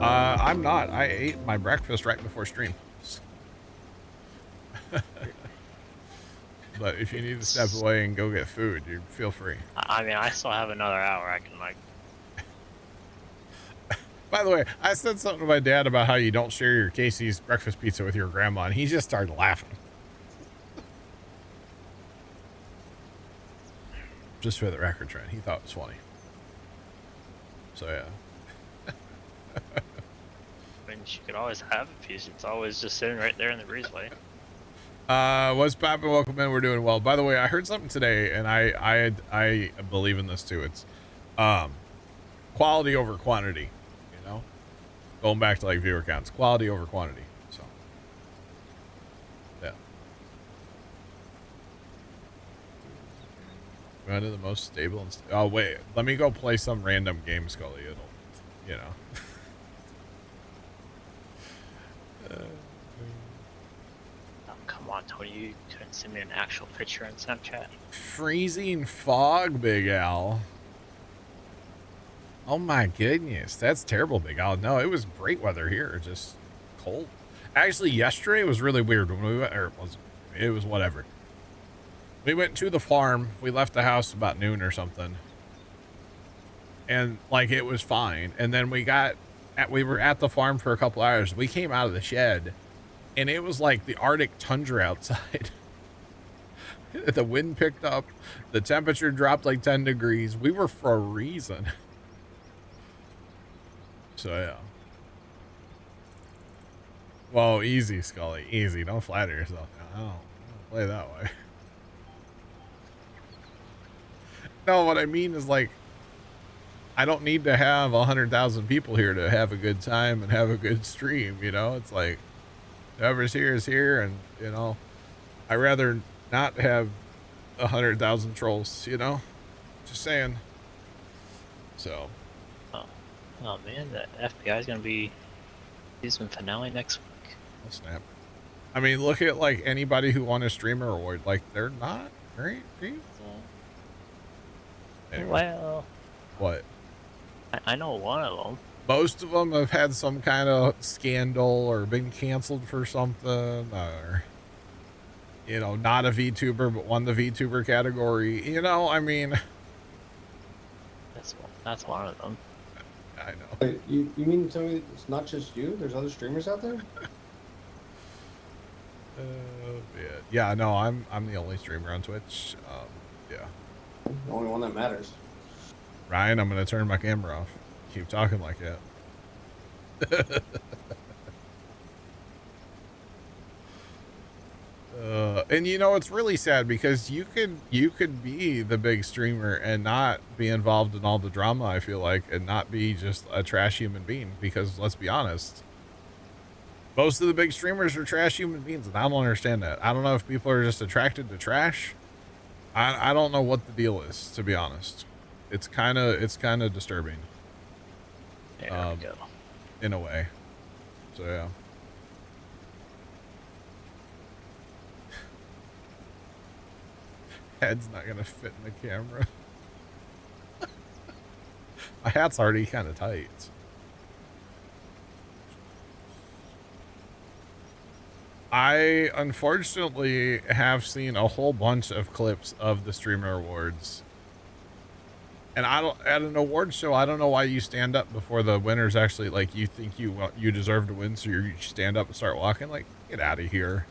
I'm not. I ate my breakfast right before stream. But if you need to step away and go get food, you feel free. I mean, I still have another hour. I can, like... By the way, I said something to my dad about how you don't share your Casey's breakfast pizza with your grandma, and he just started laughing. Just for the record, Trent, he thought it was funny. So, yeah. I mean, she could always have a piece. It's always just sitting right there in the breezeway. What's poppin'? Welcome in. We're doing well. By the way, I heard something today, and I believe in this too. It's quality over quantity. You know, going back to like viewer counts, quality over quantity. So, yeah. Run to the most stable and oh wait, let me go play some random game, Scully. It'll, you know. Oh, come on, Tony. You couldn't send me an actual picture on Snapchat. Freezing fog, Big Al. Oh my goodness, that's terrible, Big Al. No, it was great weather here, just cold. Actually, yesterday was really weird when we went, or it was whatever. We went to the farm. We left the house about noon or something, and like it was fine. And then we were at the farm for a couple hours. We came out of the shed, and it was like the Arctic tundra outside. The wind picked up, the temperature dropped like 10 degrees. We were freezing. So yeah. Whoa, easy, Scully, easy. Don't flatter yourself. I don't play that way. No, what I mean is like, I don't need to have 100,000 people here to have a good time and have a good stream. You know, it's like whoever's here is here, and you know, I rather not have 100,000 trolls. You know, just saying. So. Oh man, the FBI is gonna be season finale next week. Oh snap! I mean, look at like anybody who won a streamer award. Like they're not right. Anyway. Well, what? I know one of them. Most of them have had some kind of scandal or been canceled for something, or you know, not a VTuber but won the VTuber category. You know, I mean, that's one of them. I know. Wait, you mean to tell me it's not just you? There's other streamers out there? Yeah, no, I'm the only streamer on Twitch. Yeah. The only one that matters. Ryan, I'm gonna turn my camera off. Keep talking like that. And you know, it's really sad because you could be the big streamer and not be involved in all the drama, I feel like, and not be just a trash human being, because let's be honest, most of the big streamers are trash human beings, and I don't understand that. I don't know if people are just attracted to trash. I don't know what the deal is, to be honest. It's kind of disturbing. There we go. In a way. So yeah. Head's not gonna fit in the camera. My hat's already kind of tight. I unfortunately have seen a whole bunch of clips of the streamer awards, and at an award show, I don't know why you stand up before the winners actually, like, you think you deserve to win, so you stand up and start walking. Like, get out of here.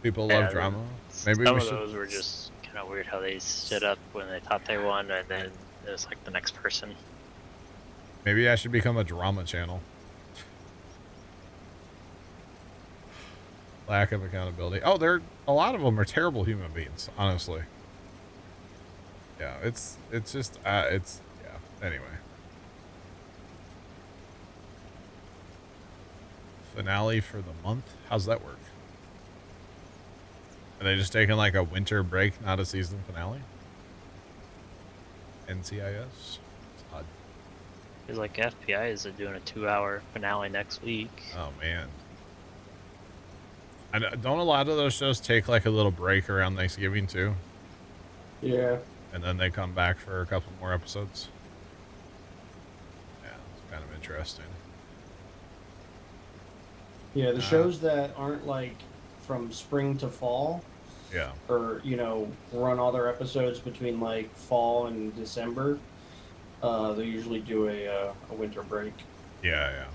People love drama. Maybe some of those were just kind of weird how they stood up when they thought they won, and then it was like the next person. Maybe I should become a drama channel. Lack of accountability. Oh, a lot of them are terrible human beings, honestly. Yeah, it's just yeah. Anyway. Finale for the month. How's that work? Are they just taking like a winter break, not a season finale? NCIS? It's odd. It's like FBI is doing a 2-hour finale next week. Oh man. Don't a lot of those shows take like a little break around Thanksgiving too? Yeah. And then they come back for a couple more episodes? Yeah, that's kind of interesting. Yeah, the shows that aren't like from spring to fall, Yeah. or run all their episodes between like fall and December, they usually do a winter break. Yeah.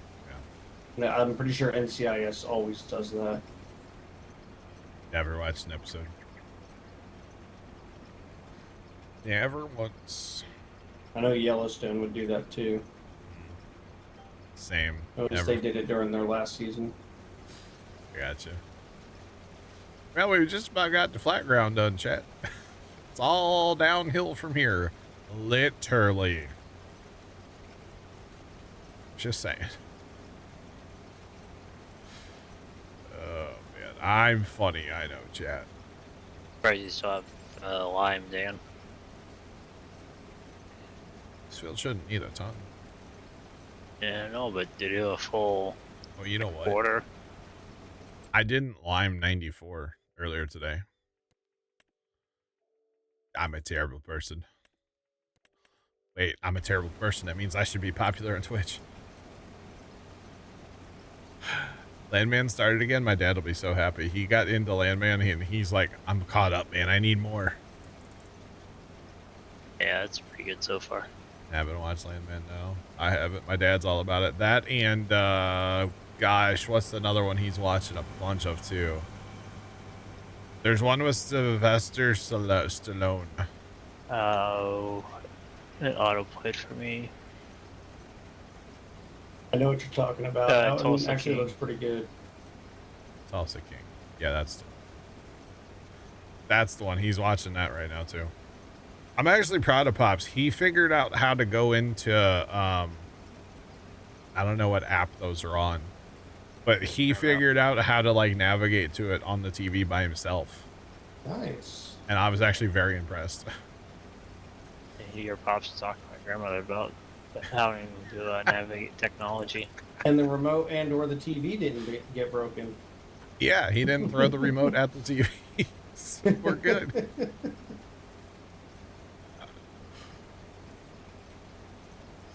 Yeah, I'm pretty sure NCIS always does that. Never watched an episode. Never once. I know Yellowstone would do that too. Same. Notice they did it during their last season. Gotcha. Well, we just about got the flat ground done, chat. It's all downhill from here. Literally. Just saying. Oh, man. I'm funny, I know, chat. Probably you still have lime, Dan. This field shouldn't need a ton. Yeah, no, but to do a full Well, you know what? quarter. I didn't lime 94 earlier today. I'm a terrible person. Wait, I'm a terrible person. That means I should be popular on Twitch. Landman started again. My dad will be so happy. He got into Landman and he's like, I'm caught up, man. I need more. Yeah, it's pretty good so far. I haven't watched Landman, no. I haven't. My dad's all about it. That and, gosh, what's another one he's watching a bunch of, too? There's one with Sylvester Stallone. Oh, it auto-played for me. I know what you're talking about. That one actually looks pretty good. Tulsa King. Yeah, that's the one. He's watching that right now, too. I'm actually proud of Pops. He figured out how to go into, I don't know what app those are on, but he figured out how to, like, navigate to it on the TV by himself. Nice. And I was actually very impressed. Your pops talking to my grandmother about having to navigate technology. And the remote and or the TV didn't get broken. Yeah, he didn't throw the remote at the TV. So we're good.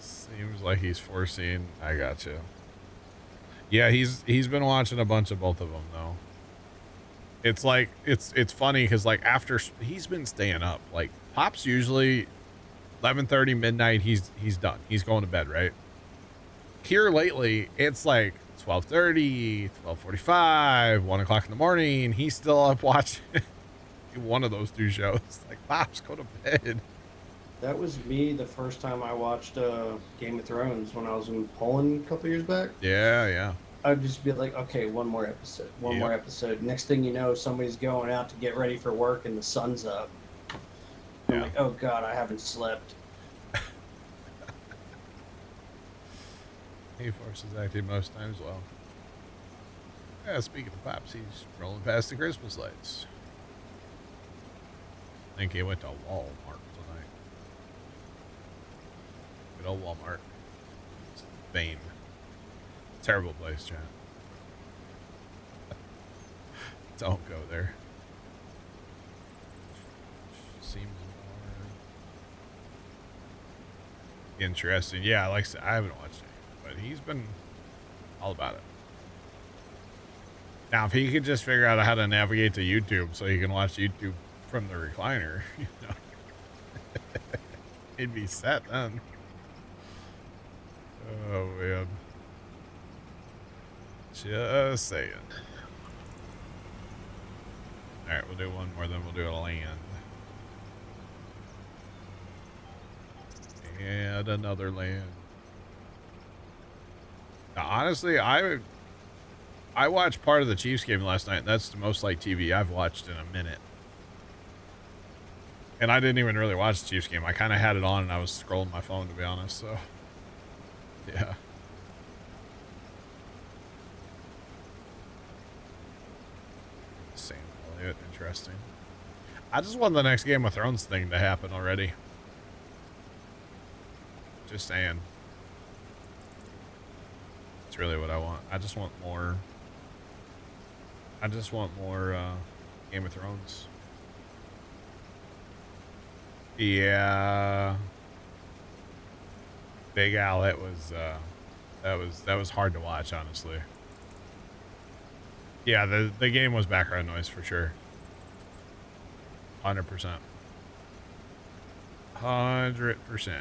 Seems like he's foreseeing. I gotcha. Yeah, he's been watching a bunch of both of them though. It's like it's funny because like after he's been staying up. Like Pop's usually 11:30 midnight. He's done. He's going to bed, right? Here lately, it's like 12:30, 12:45, 1 o'clock in the morning. He's still up watching one of those two shows. Like Pops, go to bed. That was me the first time I watched Game of Thrones when I was in Poland a couple years back. Yeah. I'd just be like, okay, one more episode, more episode. Next thing you know, somebody's going out to get ready for work and the sun's up. I'm like, oh God, I haven't slept. A-Force is active most times well. Yeah, speaking of Pops, he's rolling past the Christmas lights. I think he went to Walmart tonight. Good old Walmart. It's Bane. Terrible place, chat. Don't go there. Seems more interesting. Yeah, like I said, I haven't watched it, but he's been all about it. Now, if he could just figure out how to navigate to YouTube so he can watch YouTube from the recliner, you know, he'd be set then. Oh, man. Just saying. All right, we'll do one more, then we'll do a land. And another land. Now, honestly, I watched part of the Chiefs game last night, and that's the most like TV I've watched in a minute. And I didn't even really watch the Chiefs game. I kind of had it on, and I was scrolling my phone, to be honest, so... Yeah. Sam Elliott, interesting. I just want the next Game of Thrones thing to happen already. Just saying. That's really what I want. I just want more Game of Thrones. Yeah. Big Al, it was That was hard to watch, honestly. Yeah, the game was background noise for sure. 100%. 100%.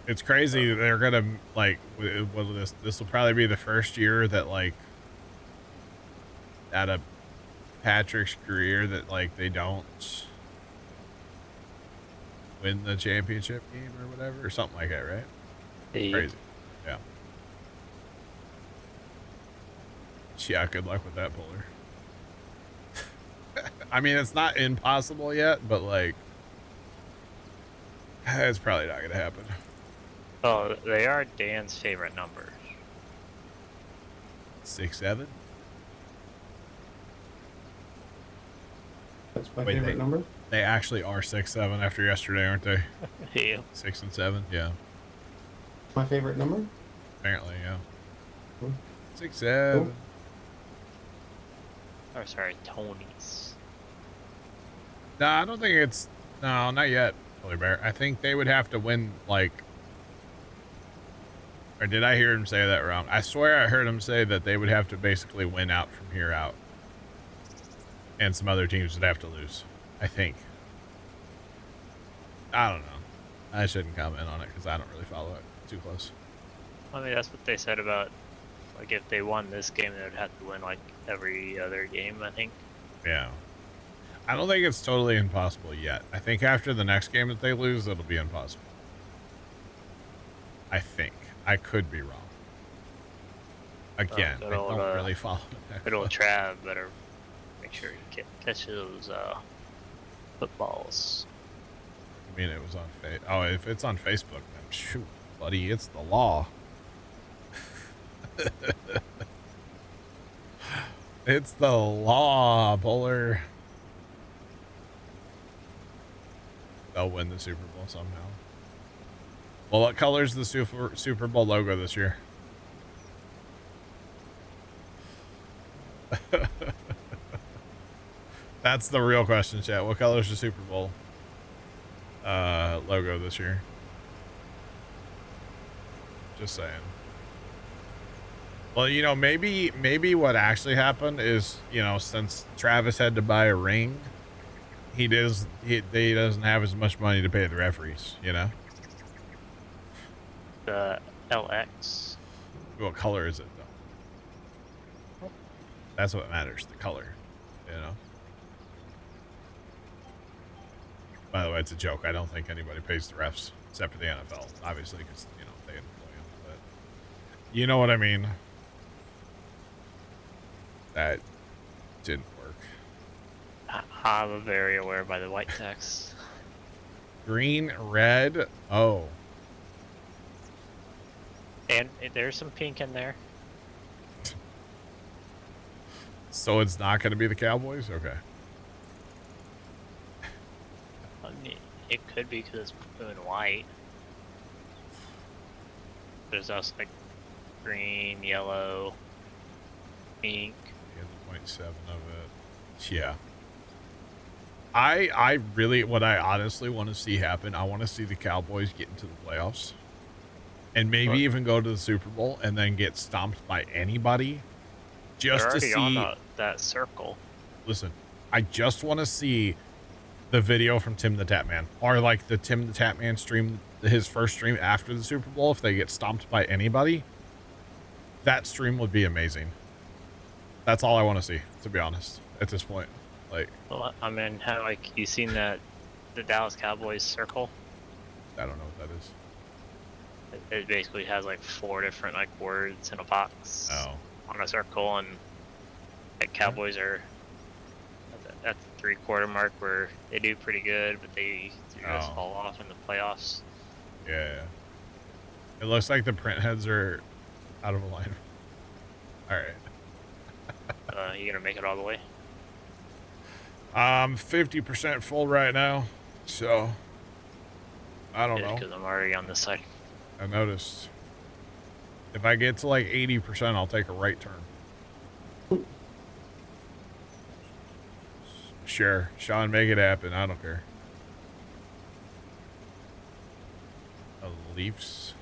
It's crazy. They're gonna like, well, this will probably be the first year that like, out of Patrick's career, that like they don't win the championship game or whatever, or something like that, right? Crazy. Yeah. Yeah, good luck with that, Polar. I mean, it's not impossible yet, but like, it's probably not gonna happen. Oh, they are Dan's favorite numbers. 6, 7. That's my favorite number. They actually are 6, 7 after yesterday, aren't they? Yeah. 6 and 7, yeah. My favorite number. Apparently, yeah. Cool. 6, 7. Cool. Or sorry, Tony's. No, I don't think it's... No, not yet, Billy Bear. I think they would have to win, like... Or did I hear him say that wrong? I swear I heard him say that they would have to basically win out from here out. And some other teams would have to lose. I think. I don't know. I shouldn't comment on it because I don't really follow it too close. I mean, that's what they said about, like, if they won this game, they would have to win, like, every other game, I think. Yeah. I don't think it's totally impossible yet. I think after the next game that they lose, it'll be impossible. I think. I could be wrong. Again, I don't really follow it. Good old Trav better make sure he catches those footballs. I mean, it was on Oh, if it's on Facebook, then shoot, buddy, it's the law. It's the law, Buller. They'll win the Super Bowl somehow. Well, what color's the Super Bowl logo this year? That's the real question, chat. What color's the Super Bowl logo this year? Just saying. Well, you know, maybe what actually happened is, you know, since Travis had to buy a ring, he doesn't have as much money to pay the referees, you know? The LX. What color is it, though? That's what matters, the color, you know? By the way, it's a joke. I don't think anybody pays the refs, except for the NFL, obviously, because, you know, they employ them, but you know what I mean? That didn't work. I'm very aware by the white text. Green, red, oh. And there's some pink in there. So it's not going to be the Cowboys? Okay. I mean, it could be because it's blue and white. There's also like green, yellow, pink. Yeah, the 0.7 of it. Yeah. I really, what I honestly want to see happen, I want to see the Cowboys get into the playoffs. And maybe even go to the Super Bowl and then get stomped by anybody. Just to see on that circle. Listen, I just want to see the video from Tim the Tatman, or like the Tim the Tatman stream, his first stream after the Super Bowl. If they get stomped by anybody, that stream would be amazing. That's all I want to see, to be honest, at this point. Like, well, I mean, how, like, you seen the Dallas Cowboys circle? I don't know what that is. It basically has like 4 different like words in a box on a circle, and the Cowboys are at the 3/4 mark where they do pretty good, but they just fall off in the playoffs. Yeah. It looks like the print heads are out of alignment. All right. You gonna make it all the way? 50% full right now, so I don't know. Because I'm already on this side. I noticed. If I get to like 80%, I'll take a right turn. Sure, Sean, make it happen. I don't care. The Leafs.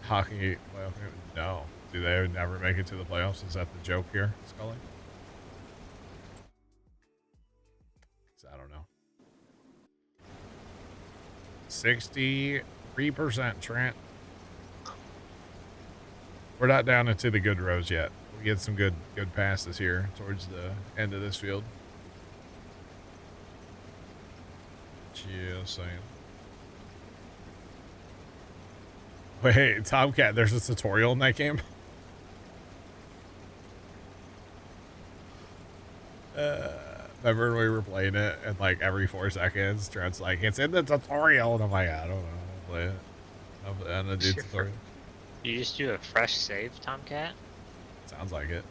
Hockey, well, no. Do they never make it to the playoffs? Is that the joke here, Scully? I don't know. 63%, Trent. We're not down into the good rows yet. We get some good passes here towards the end of this field. Just saying. Wait, Tomcat, there's a tutorial in that game? Remember we were playing it and like every 4 seconds, Trent's like, it's in the tutorial. And I'm like, I don't know. I'll play it. I'm gonna do tutorial. You just do a fresh save, Tomcat? Sounds like it.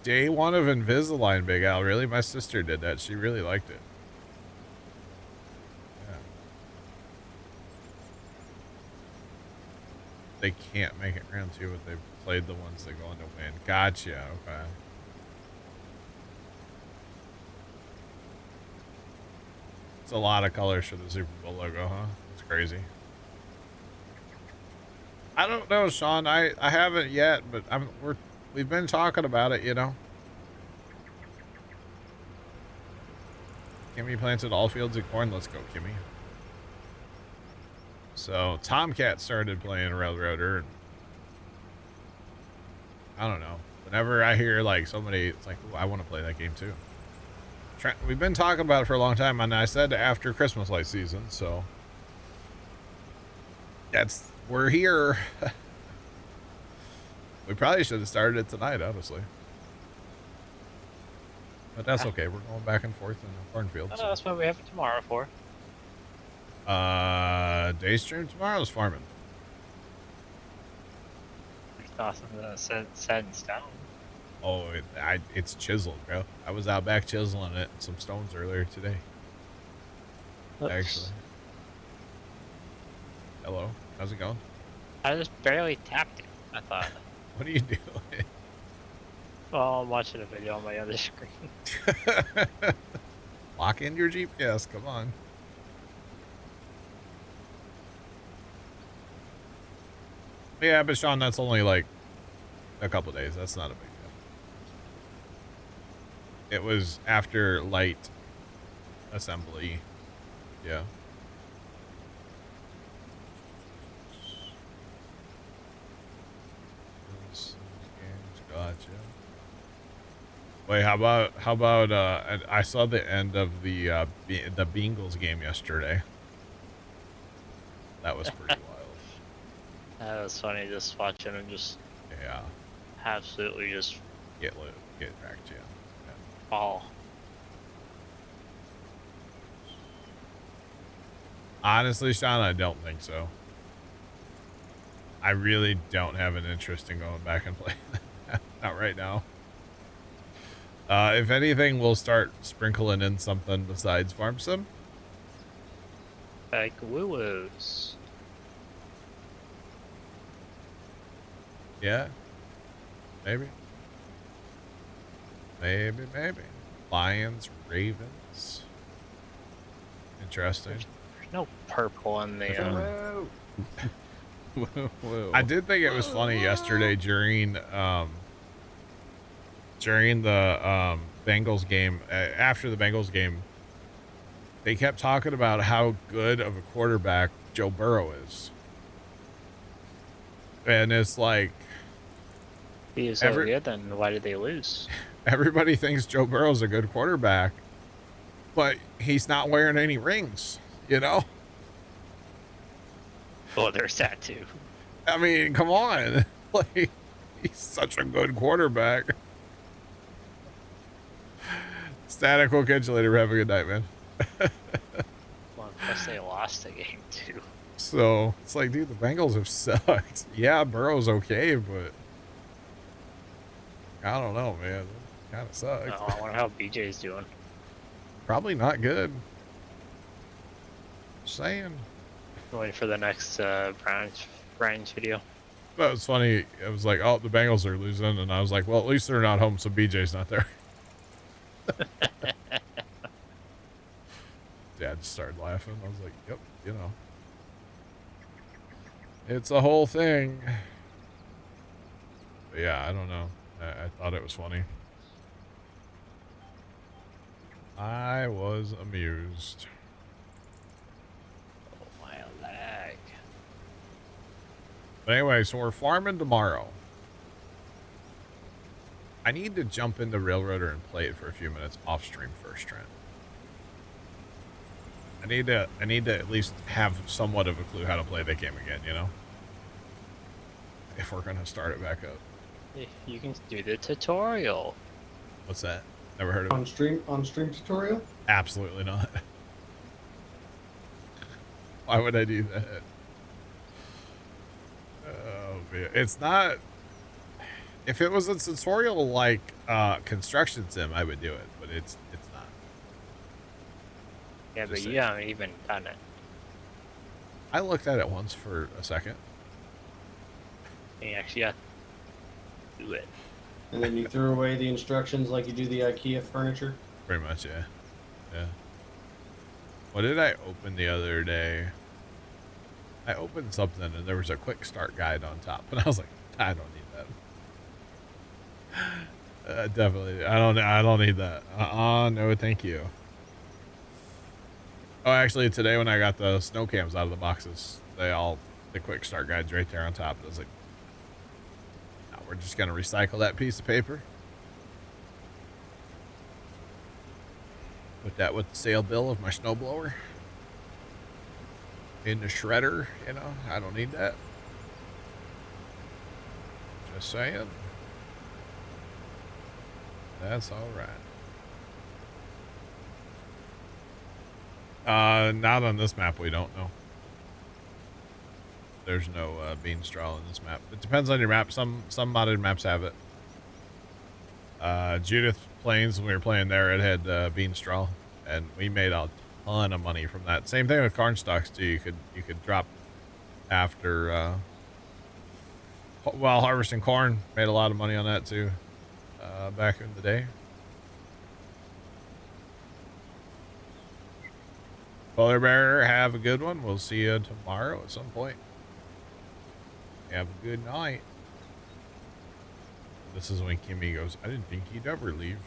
Day 1 of Invisalign, Big Al. Really? My sister did that. She really liked it. Yeah. They can't make it round 2, but they've played the ones that go on to win. Gotcha. Okay. It's a lot of colors for the Super Bowl logo, huh? It's crazy. I don't know, Sean. I haven't yet, but we've been talking about it, you know. Kimmy planted all fields of corn. Let's go, Kimmy. So Tomcat started playing Railroader. And I don't know. Whenever I hear like somebody, it's like, ooh, I want to play that game too. We've been talking about it for a long time, and I said after Christmas light season, so we're here. We probably should have started it tonight, honestly. But that's okay. We're going back and forth in the cornfield. No, that's what we have it tomorrow for. Day stream tomorrow is farming. It's awesome that it's set in stone. Oh, it's chiseled, bro. I was out back chiseling it, some stones earlier today. Oops. Actually. Hello, how's it going? I just barely tapped it, I thought. What are you doing? Well, I'm watching a video on my other screen. Lock in your GPS, come on. Yeah, but Sean, that's only like a couple days. That's not a big deal. It was after light assembly. Yeah. Gotcha. Wait, how about I saw the end of the Bengals game yesterday. That was pretty wild. That was funny just watching him just absolutely just get back to you. fall. Honestly, Sean, I don't think so. I really don't have an interest in going back and playing that. Not right now. If anything, we'll start sprinkling in something besides Farm Sim. Like woo-woos. Yeah. Maybe. Maybe. Lions, Ravens. Interesting. There's no purple in the I did think it was funny yesterday during the Bengals game. After the Bengals game, they kept talking about how good of a quarterback Joe Burrow is, and it's like, he is so good. Then why did they lose? Everybody thinks Joe Burrow's a good quarterback, but he's not wearing any rings, you know. Oh, there's that too. I mean, come on. Like, he's such a good quarterback. Static, we'll catch you later. Have a good night, man. Well, plus they lost the game too. So, it's like, dude, the Bengals have sucked. Yeah, Burrow's okay, but I don't know, man. It kind of sucks. Oh, I wonder how BJ's doing. Probably not good. Just saying. Waiting for the next Brian's video. But it's funny. It was like, oh, the Bengals are losing, and I was like, well, at least they're not home, so BJ's not there. Dad just started laughing. I was like, yep, you know. It's a whole thing. But yeah, I don't know. I thought it was funny. I was amused. Oh, my leg. But anyway, so we're farming tomorrow. I need to jump into Railroader and play it for a few minutes off stream first, Trent. I need to at least have somewhat of a clue how to play the game again, you know? If we're gonna start it back up. You can do the tutorial. What's that? Never heard of it. On stream tutorial? Absolutely not. Why would I do that? Oh man. It's not. If it was a tutorial like Construction Sim, I would do it, but it's not. Yeah, Just but saying. you haven't even done it. I looked at it once for a second. You actually have to do it. And then you threw away the instructions like you do the IKEA furniture? Pretty much, yeah. Yeah. What did I open the other day? I opened something and there was a quick start guide on top, and I was like, I don't need that. Definitely, I don't need that. No, thank you. Oh, actually, today when I got the snow cams out of the boxes, the quick start guide's right there on top. I was like, no, we're just gonna recycle that piece of paper. Put that with the sale bill of my snowblower in the shredder, you know. I don't need that. Just saying. That's all right. Not on this map. We don't know. There's no bean straw in this map. It depends on your map. Some modded maps have it. Judith Plains, when we were playing there, it had bean straw, and we made a ton of money from that. Same thing with corn stalks too. You could drop after while harvesting corn. Made a lot of money on that too. Back in the day. Polar Bear, have a good one. We'll see you tomorrow at some point. Have a good night. This is when Kimmy goes, I didn't think he'd ever leave.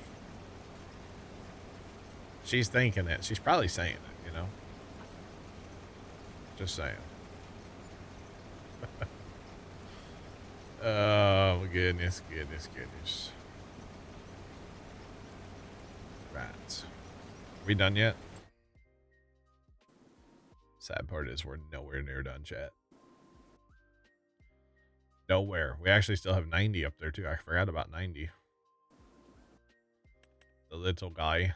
She's thinking it. She's probably saying it, you know? Just saying. Oh, goodness. Right. Are we done yet? Sad part is we're nowhere near done, chat. Nowhere. We actually still have 90 up there, too. I forgot about 90. The little guy.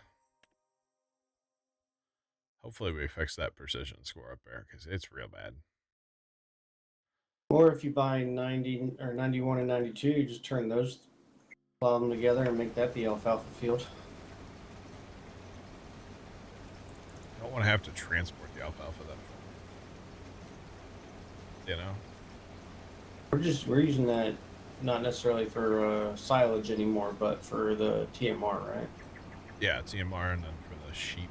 Hopefully we fix that precision score up there, because it's real bad. Or if you buy 90 or 91 and 92, you just turn those, plow them together and make that the alfalfa field. I don't want to have to transport the alfalfa that far. You know? We're using that not necessarily for silage anymore, but for the TMR, right? Yeah, TMR, and then for the sheep.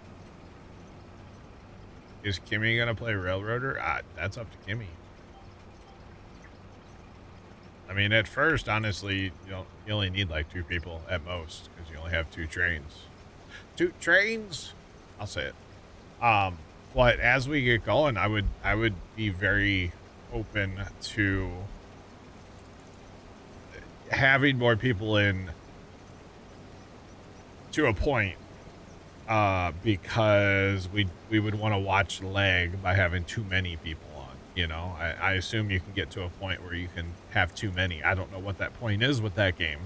Is Kimmy gonna play Railroader? That's up to Kimmy. I mean, at first, honestly, you only need like 2 people at most, because you only have 2 trains. 2 trains? I'll say it. But as we get going, I would be very open to having more people in to a point, because we would want to watch lag by having too many people on, you know. I assume you can get to a point where you can have too many. I don't know what that point is with that game.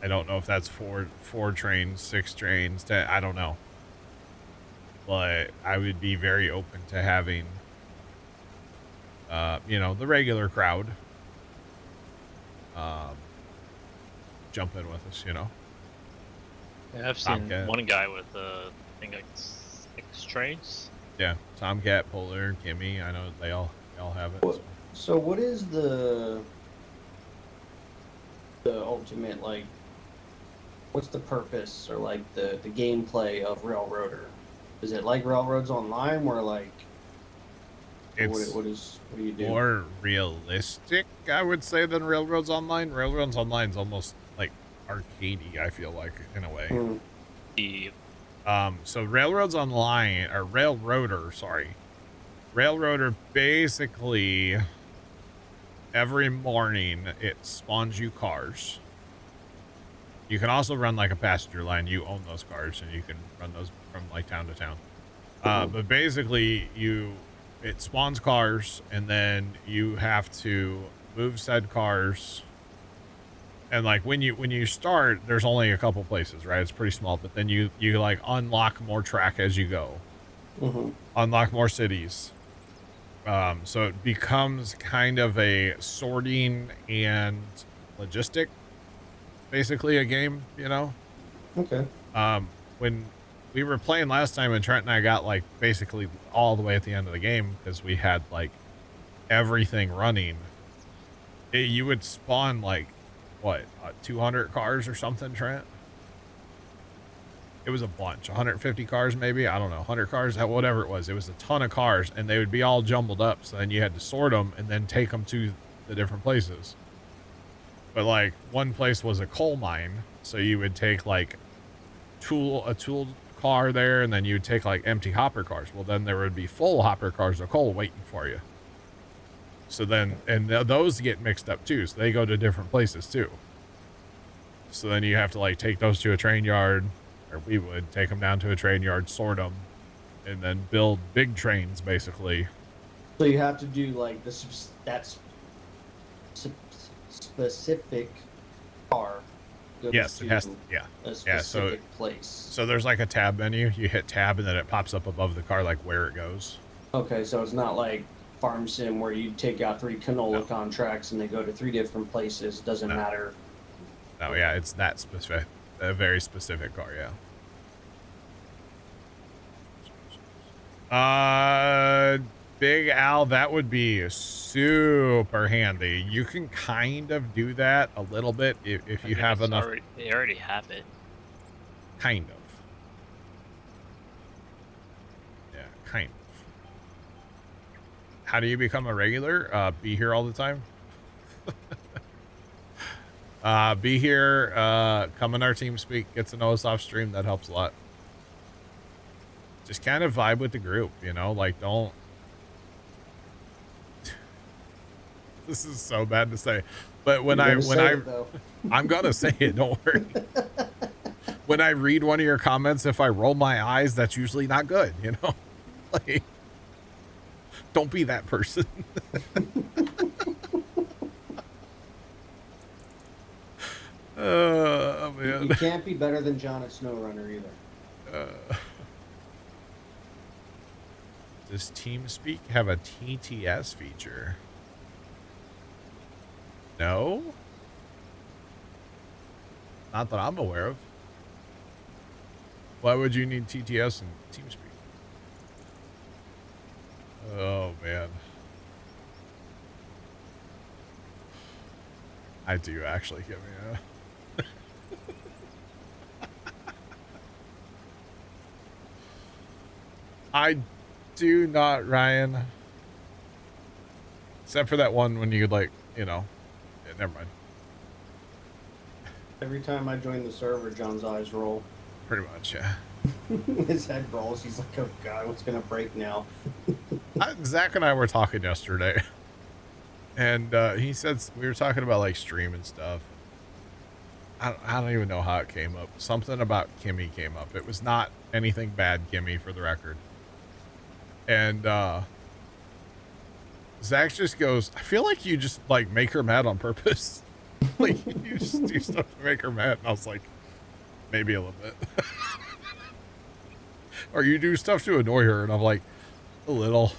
I don't know if that's 4 trains, 6 trains, 10, I don't know. But I would be very open to having you know, the regular crowd jump in with us, you know. Yeah, I've seen Tomcat. one guy with I think like 6 trains. Yeah, Tomcat, Polar, Kimmy. I know they all have it. So what is the ultimate, like, what's the purpose or like the gameplay of Railroader? Is it like Railroads Online, where like It's what do you do? more realistic, I would say, than Railroads Online. Railroads Online is almost like arcadey, I feel like, in a way. So Railroads Online, or Railroader, sorry. Railroader, basically, every morning it spawns you cars. You can also run like a passenger line. You own those cars, and you can run those from like town to town. But basically, it spawns cars, and then you have to move said cars. And like when you start, there's only a couple places, right? It's pretty small, but then you like unlock more track as you go, unlock more cities. So it becomes kind of a sorting and logistic, basically a game, you know? Okay. When we were playing last time, and Trent and I got like basically all the way at the end of the game because we had like everything running. You would spawn like what, 200 cars or something, Trent? It was a bunch, 150 cars maybe, I don't know, 100 cars, whatever it was. It was a ton of cars, and they would be all jumbled up, so then you had to sort them and then take them to the different places. But like one place was a coal mine, so you would take like a tool car there, and then you would take like empty hopper cars. Well, then there would be full hopper cars of coal waiting for you. So then, and those get mixed up too, so they go to different places too. So then you have to like take those to a train yard, or we would take them down to a train yard, sort them, and then build big trains basically. So you have to do like specific car. Yes, it has to, yeah. A specific place. So there's like a tab menu. You hit tab, and then it pops up above the car like where it goes. Okay, so it's not like Farm Sim where you take out 3 canola contracts and they go to 3 different places. Doesn't matter. No, yeah, it's that specific, a very specific car, yeah. Big Al, that would be super handy. You can kind of do that a little bit if you have enough. They already have it. Kind of. Yeah, kind of. How do you become a regular? Be here all the time. Be here, come in our team speak, get to know us off stream. That helps a lot. Just kind of vibe with the group, you know, like don't. This is so bad to say, but when I'm gonna say it, don't worry. When I read one of your comments, if I roll my eyes, that's usually not good, you know? Like, don't be that person. Oh, man. You can't be better than John at SnowRunner either. Does TeamSpeak have a TTS feature? No? Not that I'm aware of. Why would you need TTS and TeamSpeak? Oh, man. I do actually, give me a... I do not, Ryan. Except for that one when you like, you know, yeah, never mind. Every time I join the server, John's eyes roll. Pretty much, yeah. His head rolls. He's like, oh God, what's going to break now? Zach and I were talking yesterday. And he said, we were talking about like stream and stuff. I don't even know how it came up. Something about Kimmy came up. It was not anything bad, Kimmy, for the record. And Zach just goes, I feel like you just like make her mad on purpose. Like you just do stuff to make her mad. And I was like, maybe a little bit. Or you do stuff to annoy her. And I'm like, a little.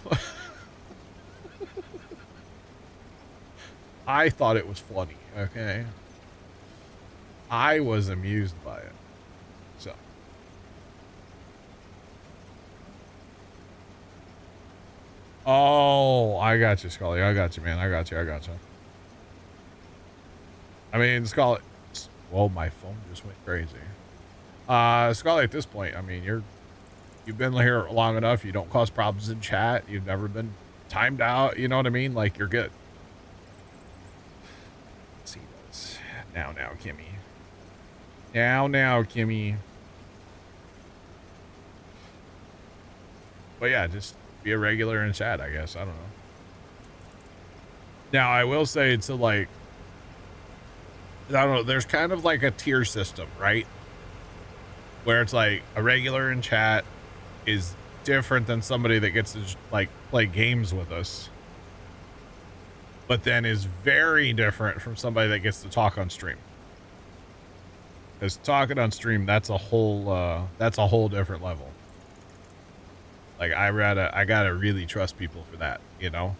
I thought it was funny. Okay. I was amused by it. So. Oh, I got you, Scully. I got you, man. I got you. I mean, Scully. Whoa, my phone just went crazy. Scully, at this point, I mean, you're You've been here long enough. You don't cause problems in chat. You've never been timed out. You know what I mean? Like, you're good. Let's see this. Now, Kimmy. Now, Kimmy. But yeah, just be a regular in chat, I guess. I don't know. Now, I will say it's like, I don't know, there's kind of like a tier system, right? Where it's like a regular in chat is different than somebody that gets to like play games with us, but then is very different from somebody that gets to talk on stream. Because talking on stream, that's a whole different level. Like I gotta really trust people for that, you know?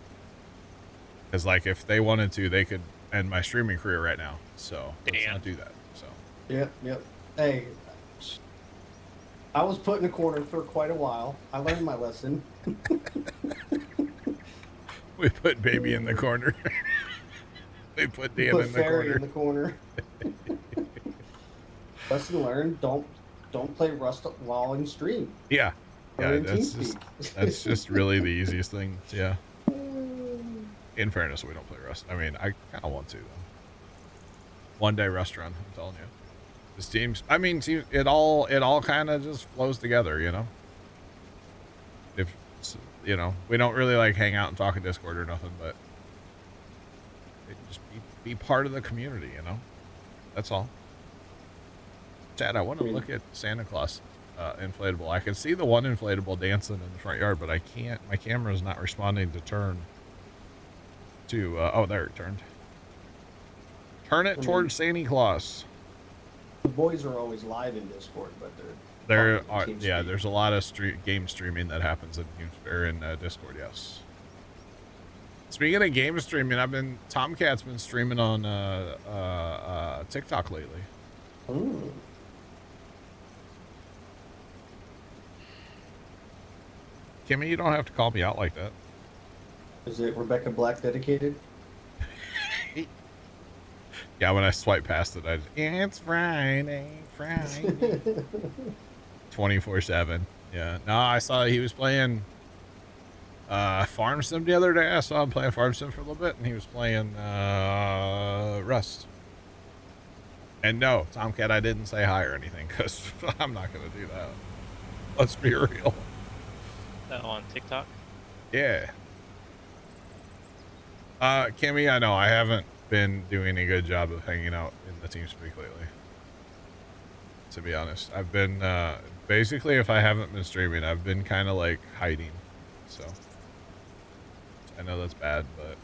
Because like if they wanted to, they could end my streaming career right now. So let's not do that. So Yep. Hey, I was put in a corner for quite a while. I learned my lesson. we put baby in the corner. We put Dan Put in the Fairy corner. in the corner. Lesson learned: don't play Rust while in stream. Yeah, Or in that's TeamSpeak. just really the easiest thing. Yeah. In fairness, we don't play Rust. I mean, I kind of want to though. One day Rust run, I'm telling you. This team's, I mean, it all kind of just flows together, you know. If you know, we don't really like hang out and talk in Discord or nothing, but just be part of the community, you know. That's all. Chad, I want to look at Santa Claus inflatable. I can see the one inflatable dancing in the front yard, but I can't. My camera is not responding to turn to. Oh, there it turned. Turn it towards Santa Claus. The boys are always live in Discord, but yeah, there's a lot of game streaming that happens in Discord. Yes. Speaking of game streaming, Tomcat's been streaming on TikTok lately. Ooh. Kimmy, you don't have to call me out like that. Is it Rebecca Black dedicated? Yeah, when I swipe past it, it's Friday. 24/7. Yeah. No, I saw he was playing Farm Sim the other day. I saw him playing Farm Sim for a little bit, and he was playing Rust. And no, Tomcat, I didn't say hi or anything, because I'm not going to do that. Let's be real. On TikTok? Yeah. Kimmy, I know I haven't been doing a good job of hanging out in the TeamSpeak lately. To be honest, I've been basically, if I haven't been streaming, I've been kind of like hiding. So I know that's bad, but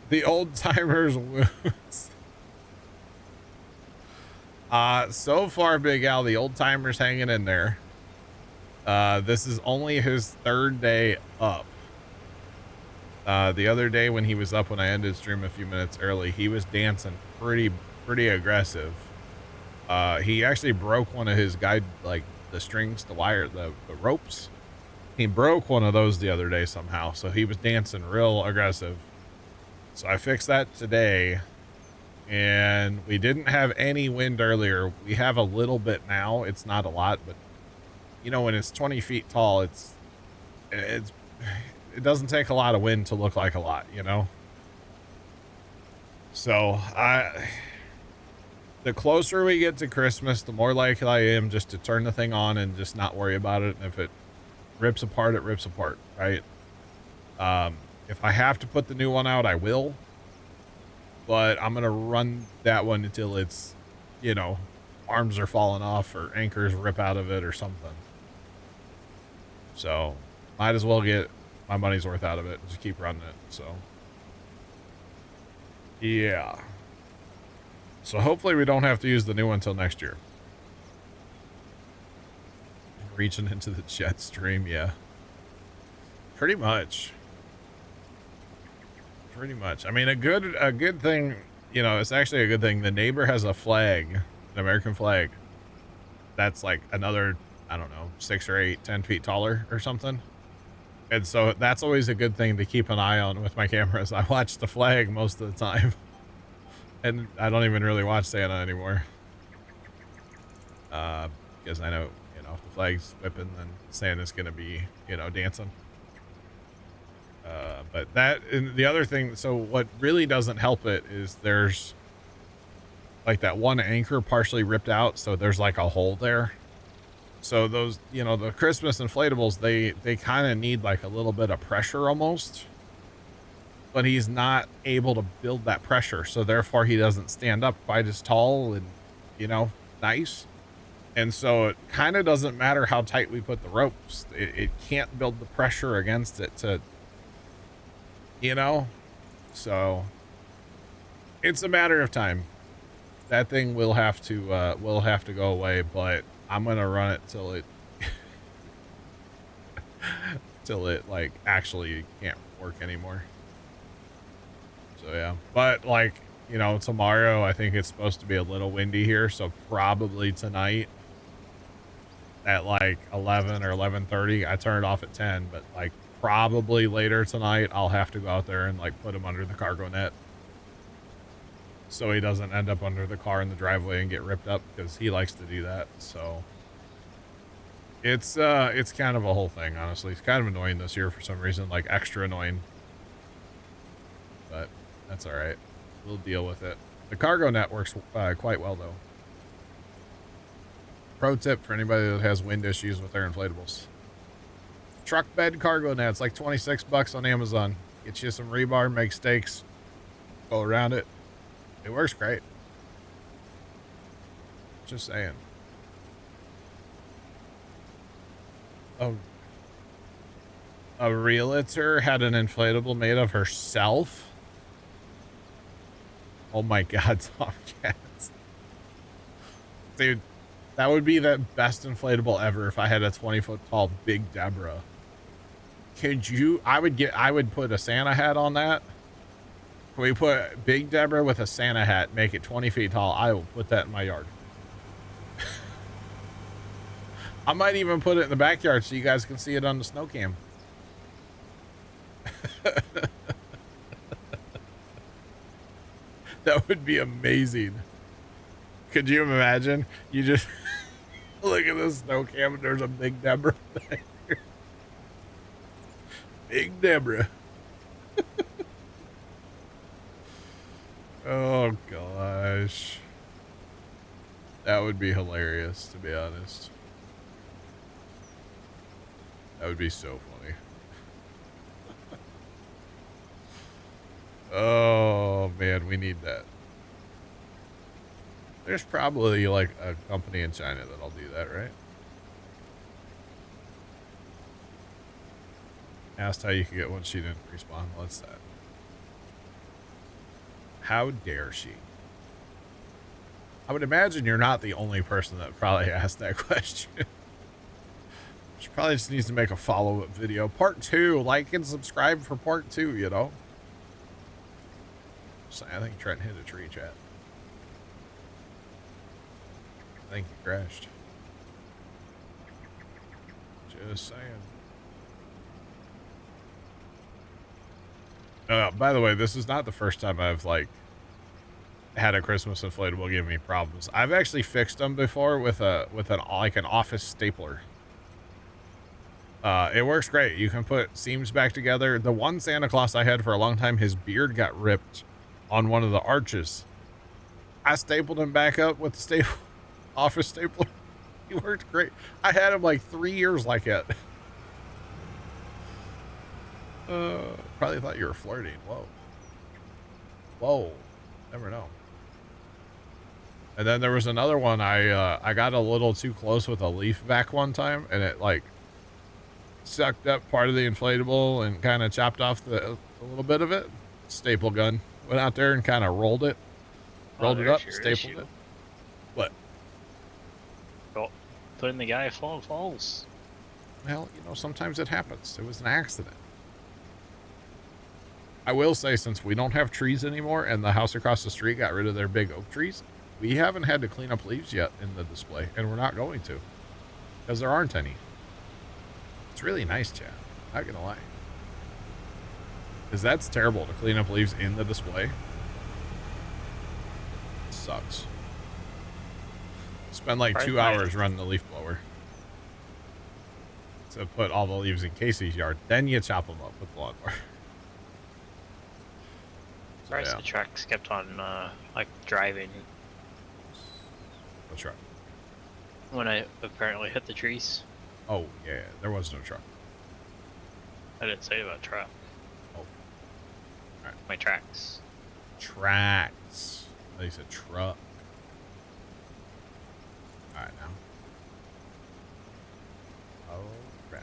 the old timers wounds. So far, Big Al, the old timer's hanging in there. This is only his third day up. The other day when he was up, when I ended stream a few minutes early, he was dancing pretty aggressive. He actually broke one of his guide, like the strings, the wire, the ropes. He broke one of those the other day somehow. So he was dancing real aggressive. So I fixed that today. And we didn't have any wind earlier. We have a little bit now. It's not a lot, but you know, when it's 20 feet tall, it doesn't take a lot of wind to look like a lot, you know? So the closer we get to Christmas, the more likely I am just to turn the thing on and just not worry about it. And if it rips apart, it rips apart, right? If I have to put the new one out, I will. But I'm going to run that one until it's, you know, arms are falling off or anchors rip out of it or something. So might as well get my money's worth out of it and just keep running it. So yeah. So hopefully we don't have to use the new one until next year. Reaching into the jet stream. Yeah, pretty much. Pretty much. I mean, a good thing, you know, it's actually a good thing. The neighbor has a flag, an American flag. That's like another, I don't know, 6 or 8, 10 feet taller or something. And so that's always a good thing to keep an eye on with my cameras. I watch the flag most of the time. And I don't even really watch Santa anymore. Because I know, you know, if the flag's whipping, then Santa's gonna be, you know, dancing. But that, and the other thing, so what really doesn't help it is there's like that one anchor partially ripped out, so there's like a hole there. So those, you know, the Christmas inflatables, they kind of need like a little bit of pressure almost. But he's not able to build that pressure, so therefore he doesn't stand up quite as tall and, you know, nice. And so it kind of doesn't matter how tight we put the ropes. It can't build the pressure against it to, you know, so it's a matter of time. That thing will have to go away, but I'm going to run it till it, till it like actually can't work anymore. So yeah, but like, you know, tomorrow I think it's supposed to be a little windy here, so probably tonight at like 11 or 11:30. I turned it off at 10, but like probably later tonight I'll have to go out there and like put him under the cargo net so he doesn't end up under the car in the driveway and get ripped up, because he likes to do that. So it's kind of a whole thing, honestly. It's kind of annoying this year for some reason, like extra annoying, but that's all right. We'll deal with it. The cargo net works quite well though. Pro tip for anybody that has wind issues with their inflatables: truck bed cargo nets, like 26 bucks on Amazon. Get you some rebar, make stakes, go around it. It works great. Just saying. A realtor had an inflatable made of herself. Oh my God, Tomcats. Dude, that would be the best inflatable ever if I had a 20-foot tall Big Deborah. Could you, I would put a Santa hat on that. Can we put Big Deborah with a Santa hat, make it 20 feet tall? I will put that in my yard. I might even put it in the backyard so you guys can see it on the snow cam. That would be amazing. Could you imagine? You just look at the snow cam and there's a Big Deborah back here. Big Deborah. Oh gosh. That would be hilarious, to be honest. That would be so funny. Oh man, we need that. There's probably like a company in China that'll do that, right? Asked how you could get one, she didn't respond. What's that? How dare she? I would imagine you're not the only person that probably asked that question. She probably just needs to make a follow-up video. Part 2, like and subscribe for part 2, you know? So I think Trent hit a tree, chat. I think he crashed. Just saying. By the way, this is not the first time I've like had a Christmas inflatable give me problems. I've actually fixed them before with an office stapler. It works great. You can put seams back together. The one Santa Claus I had for a long time, his beard got ripped on one of the arches. I stapled him back up with the office stapler. He worked great. I had him like 3 years like it. Probably thought you were flirting. Whoa. Whoa. Never know. And then there was another one. I got a little too close with a leaf vac one time, and it like sucked up part of the inflatable and kind of chopped off a little bit of it. Staple gun. Went out there and kind of rolled it. Rolled it up, stapled it. What? Well, putting the guy full of holes. Well, you know, sometimes it happens. It was an accident. I will say, since we don't have trees anymore and the house across the street got rid of their big oak trees, we haven't had to clean up leaves yet in the display, and we're not going to, because there aren't any. It's really nice, chat. Not gonna lie. Because that's terrible to clean up leaves in the display. sucks. Spend like Right, 2 nice. hours running the leaf blower to put all the leaves in Casey's yard. Then you chop them up with the lawnmower. So, Surprised the trucks kept on like driving The truck. when I apparently hit the trees. Oh yeah, there was no truck. I didn't say about truck. Oh, alright. My tracks. Tracks. They said truck. All right now. All right.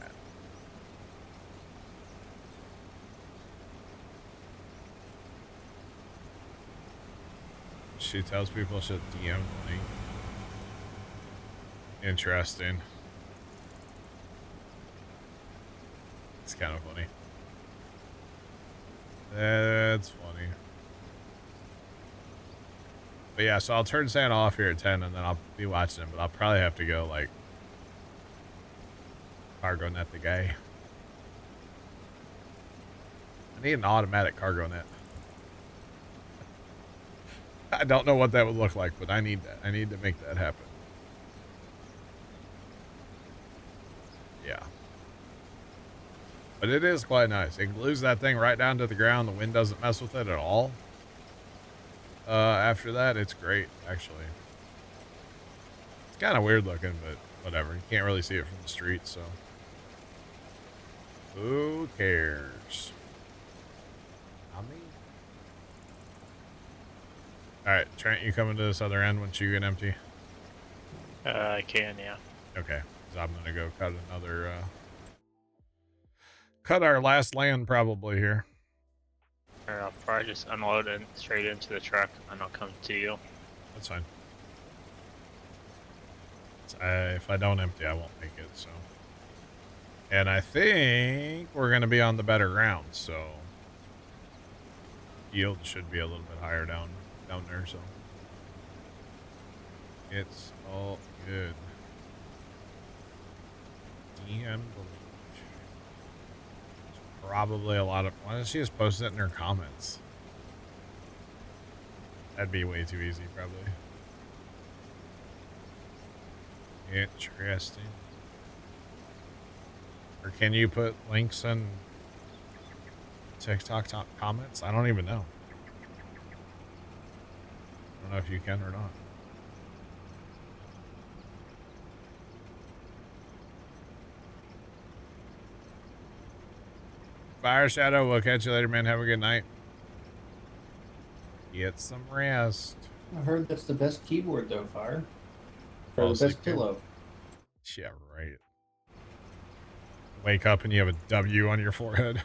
She tells people she'll DM me. Interesting. It's kind of funny. That's funny. But yeah, so I'll turn Santa off here at 10 and then I'll be watching him, but I'll probably have to go like cargo net the guy. I need an automatic cargo net. I don't know what that would look like, but I need that. I need to make that happen. Yeah. But it is quite nice. It glues that thing right down to the ground. The wind doesn't mess with it at all. After that, it's great, actually. It's kind of weird looking, but whatever. You can't really see it from the street, so. Who cares? I mean. Alright, Trent, you coming to this other end once you get empty? I can, yeah. Okay, because I'm going to go cut another, cut our last land probably here. Or I'll probably just unload it straight into the truck and I'll come to you. That's fine. If I don't empty, I won't make it, so. And I think we're going to be on the better ground, so. Yield should be a little bit higher down there, so. It's all good. DM probably a lot of. Why doesn't she just post it in her comments? That'd be way too easy, probably. Interesting. Or can you put links in TikTok comments? I don't even know. I don't know if you can or not. Fire Shadow, we'll catch you later, man. Have a good night. Get some rest. I heard that's the best keyboard, though, Fire. Or Fall the asleep, best pillow. Yeah, right. Wake up and you have a W on your forehead.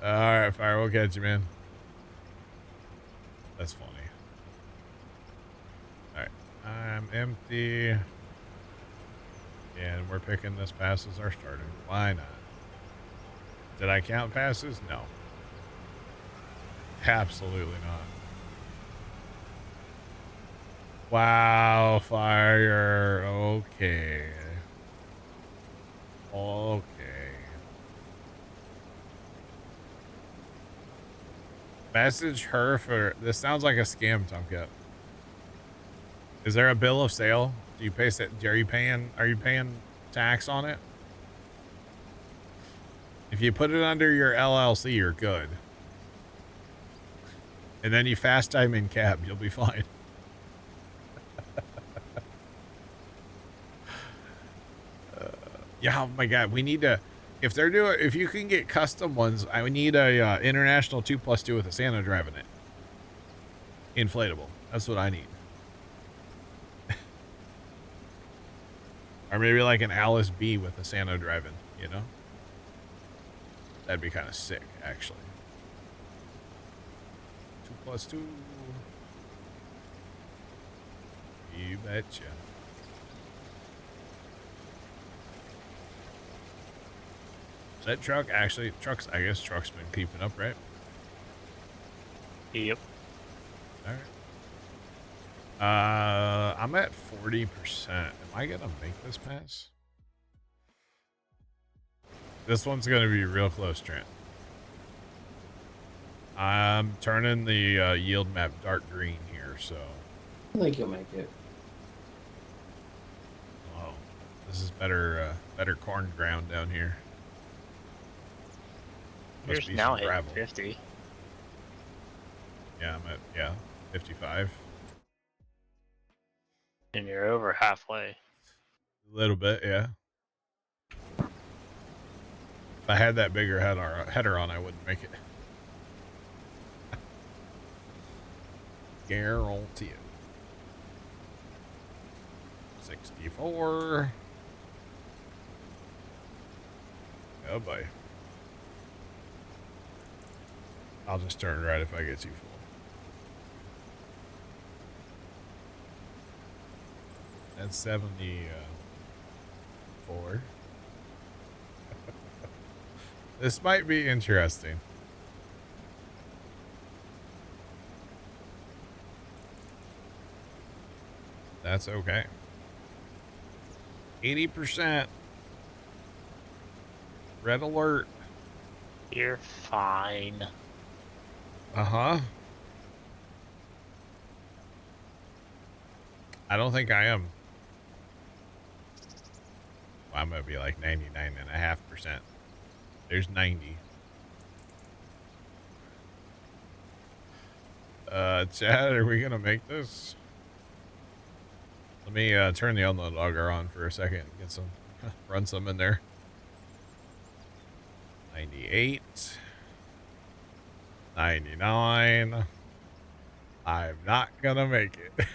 Alright, Fire, we'll catch you, man. That's funny. Alright, I'm empty. And we're picking this pass as our starter. Why not? Did I count passes? No. Absolutely not. Wow, Fire. Okay. Okay. Message her for this. Sounds like a scam, Tomcat. Is there a bill of sale? Do you pay? Are you paying tax on it? If you put it under your LLC, you're good. And then you fast time in cab, you'll be fine. Yeah, oh my God, we need to. If they're doing, if you can get custom ones, I would need a international 2+2 with a Santa driving it. Inflatable. That's what I need. Or maybe like an Alice B with a Santa driving, you know? That'd be kind of sick, actually. 2+2. You betcha. Is that truck actually? I guess truck's been keeping up, right? Yep. All right. I'm at 40%. Am I gonna make this pass? This one's gonna be real close, Trent. I'm turning the yield map dark green here, so. I think you'll make it. Oh, this is better, better corn ground down here. Must You're be now some hitting gravel. 50. Yeah, I'm at 55. And you're over halfway. A little bit, yeah. If I had that bigger header on, I wouldn't make it. Guarantee it. 64. Oh boy. I'll just turn right if I get too full. That's 74. This might be interesting. That's okay. 80%. Red alert. You're fine. Uh-huh. I don't think I am. Well, I'm going to be like 99.5%. There's 90. Chad, are we going to make this? Let me turn the unload logger on for a second. Get some, run some in there. 98. 99. I'm not going to make it.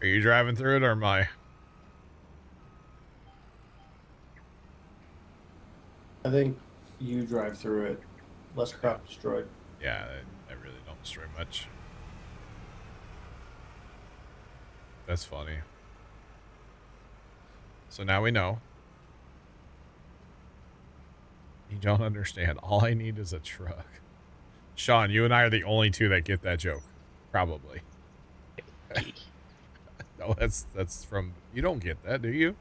Are you driving through it or am I? I think you drive through it. Less crop destroyed. Yeah, I really don't destroy much. That's funny. So now we know. You don't understand. All I need is a truck. Sean, you and I are the only two that get that joke. Probably. No, that's from... You don't get that, do you?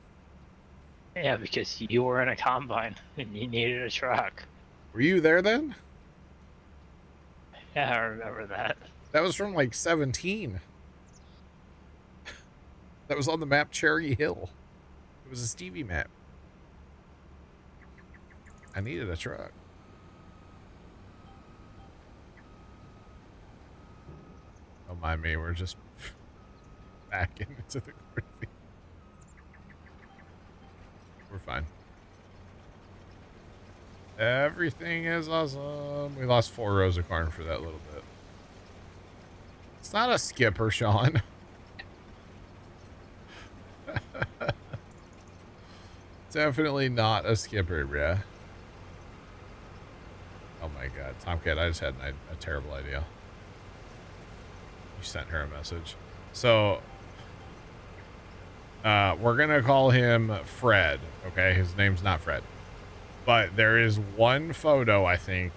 Yeah, because you were in a combine and you needed a truck. Were you there then? Yeah, I remember that. That was from like 17. That was on the map Cherry Hill. It was a Stevie map. I needed a truck. Don't mind me, we're just backing into the cornfield. We're fine. Everything is awesome. We lost 4 rows of corn for that little bit. It's not a skipper, Sean. Definitely not a skipper, bruh. Oh my god. Tomcat, I just had a terrible idea. You sent her a message. So, we're going to call him Fred, okay? His name's not Fred. But there is one photo, I think,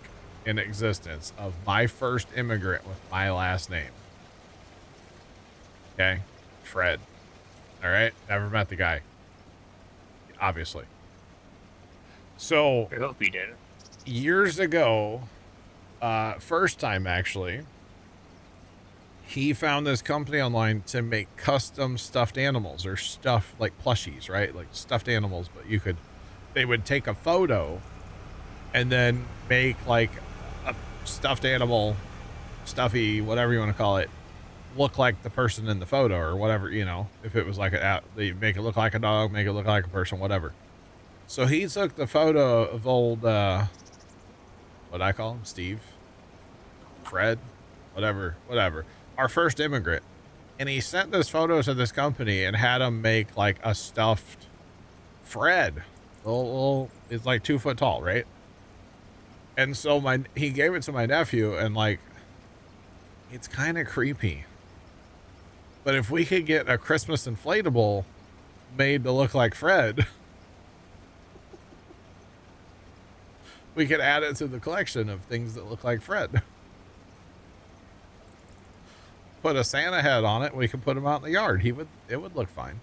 in existence of my first immigrant with my last name. Okay? Fred. All right? Never met the guy. Obviously. So, I hope you didn't. years ago, first time actually, he found this company online to make custom stuffed animals or stuff like plushies, right? Like stuffed animals, but they would take a photo and then make like a stuffed animal, stuffy, whatever you want to call it, look like the person in the photo or whatever, you know, if it was like they make it look like a dog, make it look like a person, whatever. So he took the photo of old, what I call him, Steve, Fred, whatever, our first immigrant. And he sent this photo to this company and had him make like a stuffed Fred. It's like 2 foot tall, right? And so he gave it to my nephew and like, it's kind of creepy. But if we could get a Christmas inflatable made to look like Fred, we could add it to the collection of things that look like Fred. Put a Santa hat on it. We could put him out in the yard. It would look fine.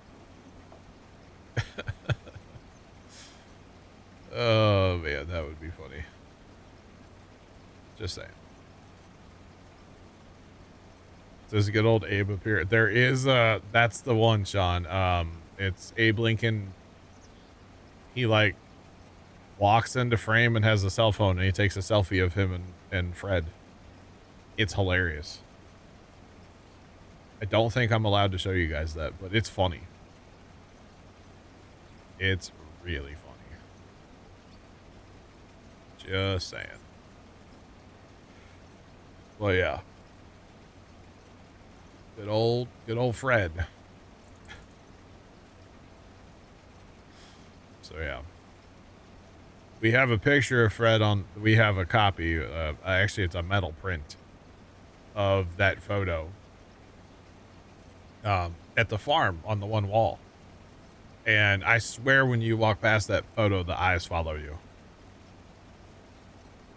Oh man, that would be funny. Just saying. Does good old Abe appear? There is that's the one, Sean. It's Abe Lincoln. He like walks into frame and has a cell phone, and he takes a selfie of him and Fred. It's hilarious. I don't think I'm allowed to show you guys that, but it's funny. It's really funny. Just saying. Well, yeah. Good old Fred. So yeah. We have a picture of Fred we have a copy, actually it's a metal print of that photo at the farm on the one wall. And I swear when you walk past that photo, the eyes follow you.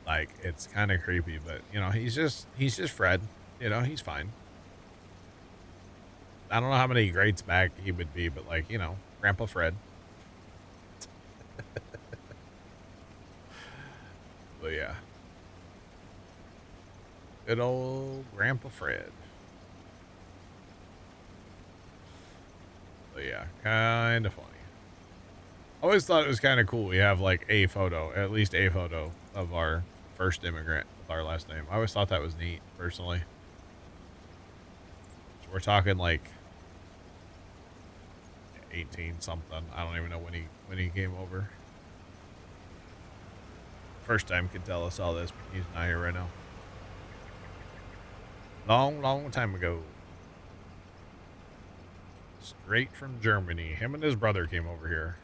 Like, it's kind of creepy, but you know, he's just Fred, you know, he's fine. I don't know how many grades back he would be, but like, you know, Grandpa Fred. But yeah. Good old Grandpa Fred. But yeah, kind of funny. Always thought it was kind of cool. We have like a photo, at least a photo of our first immigrant with our last name. I always thought that was neat, personally. So we're talking like 18 something. I don't even know when he came over. First time could tell us all this, but he's not here right now. Long time ago. Straight from Germany. Him and his brother came over here.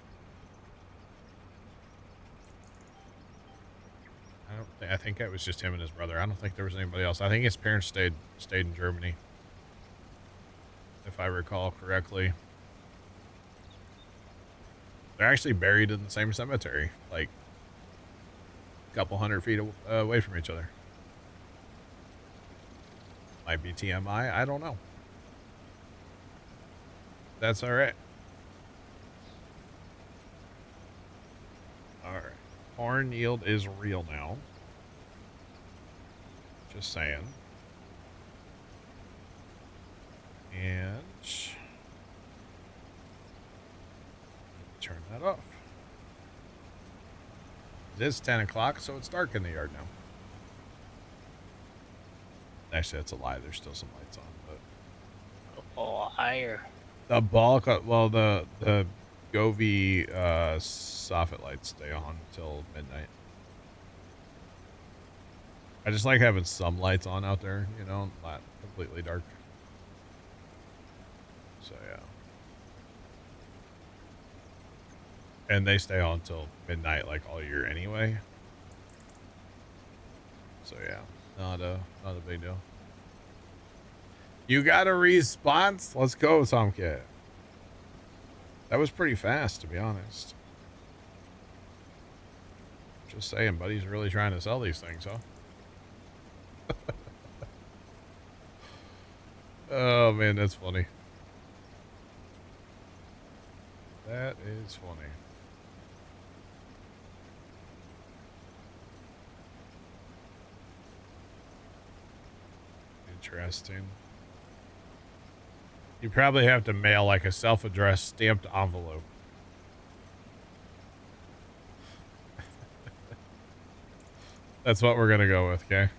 I think it was just him and his brother. I don't think there was anybody else. I think his parents stayed in Germany, if I recall correctly. They're actually buried in the same cemetery, like a couple 100 feet away from each other. Might be TMI. I don't know. That's all right. All right. Corn yield is real now. Just saying. And turn that off. It is 10 o'clock, so it's dark in the yard now. Actually, that's a lie. There's still some lights on, but Oh, higher. the bulk, well, the Govee soffit lights stay on until midnight. I just like having some lights on out there, you know, not completely dark. So yeah. And they stay on until midnight like all year anyway. So yeah, not a big deal. You got a response? Let's go, Tomcat. That was pretty fast, to be honest. Just saying, buddy's really trying to sell these things, huh? Oh man, that's funny. That is funny. Interesting. You probably have to mail like a self-addressed stamped envelope. That's what we're gonna go with, okay?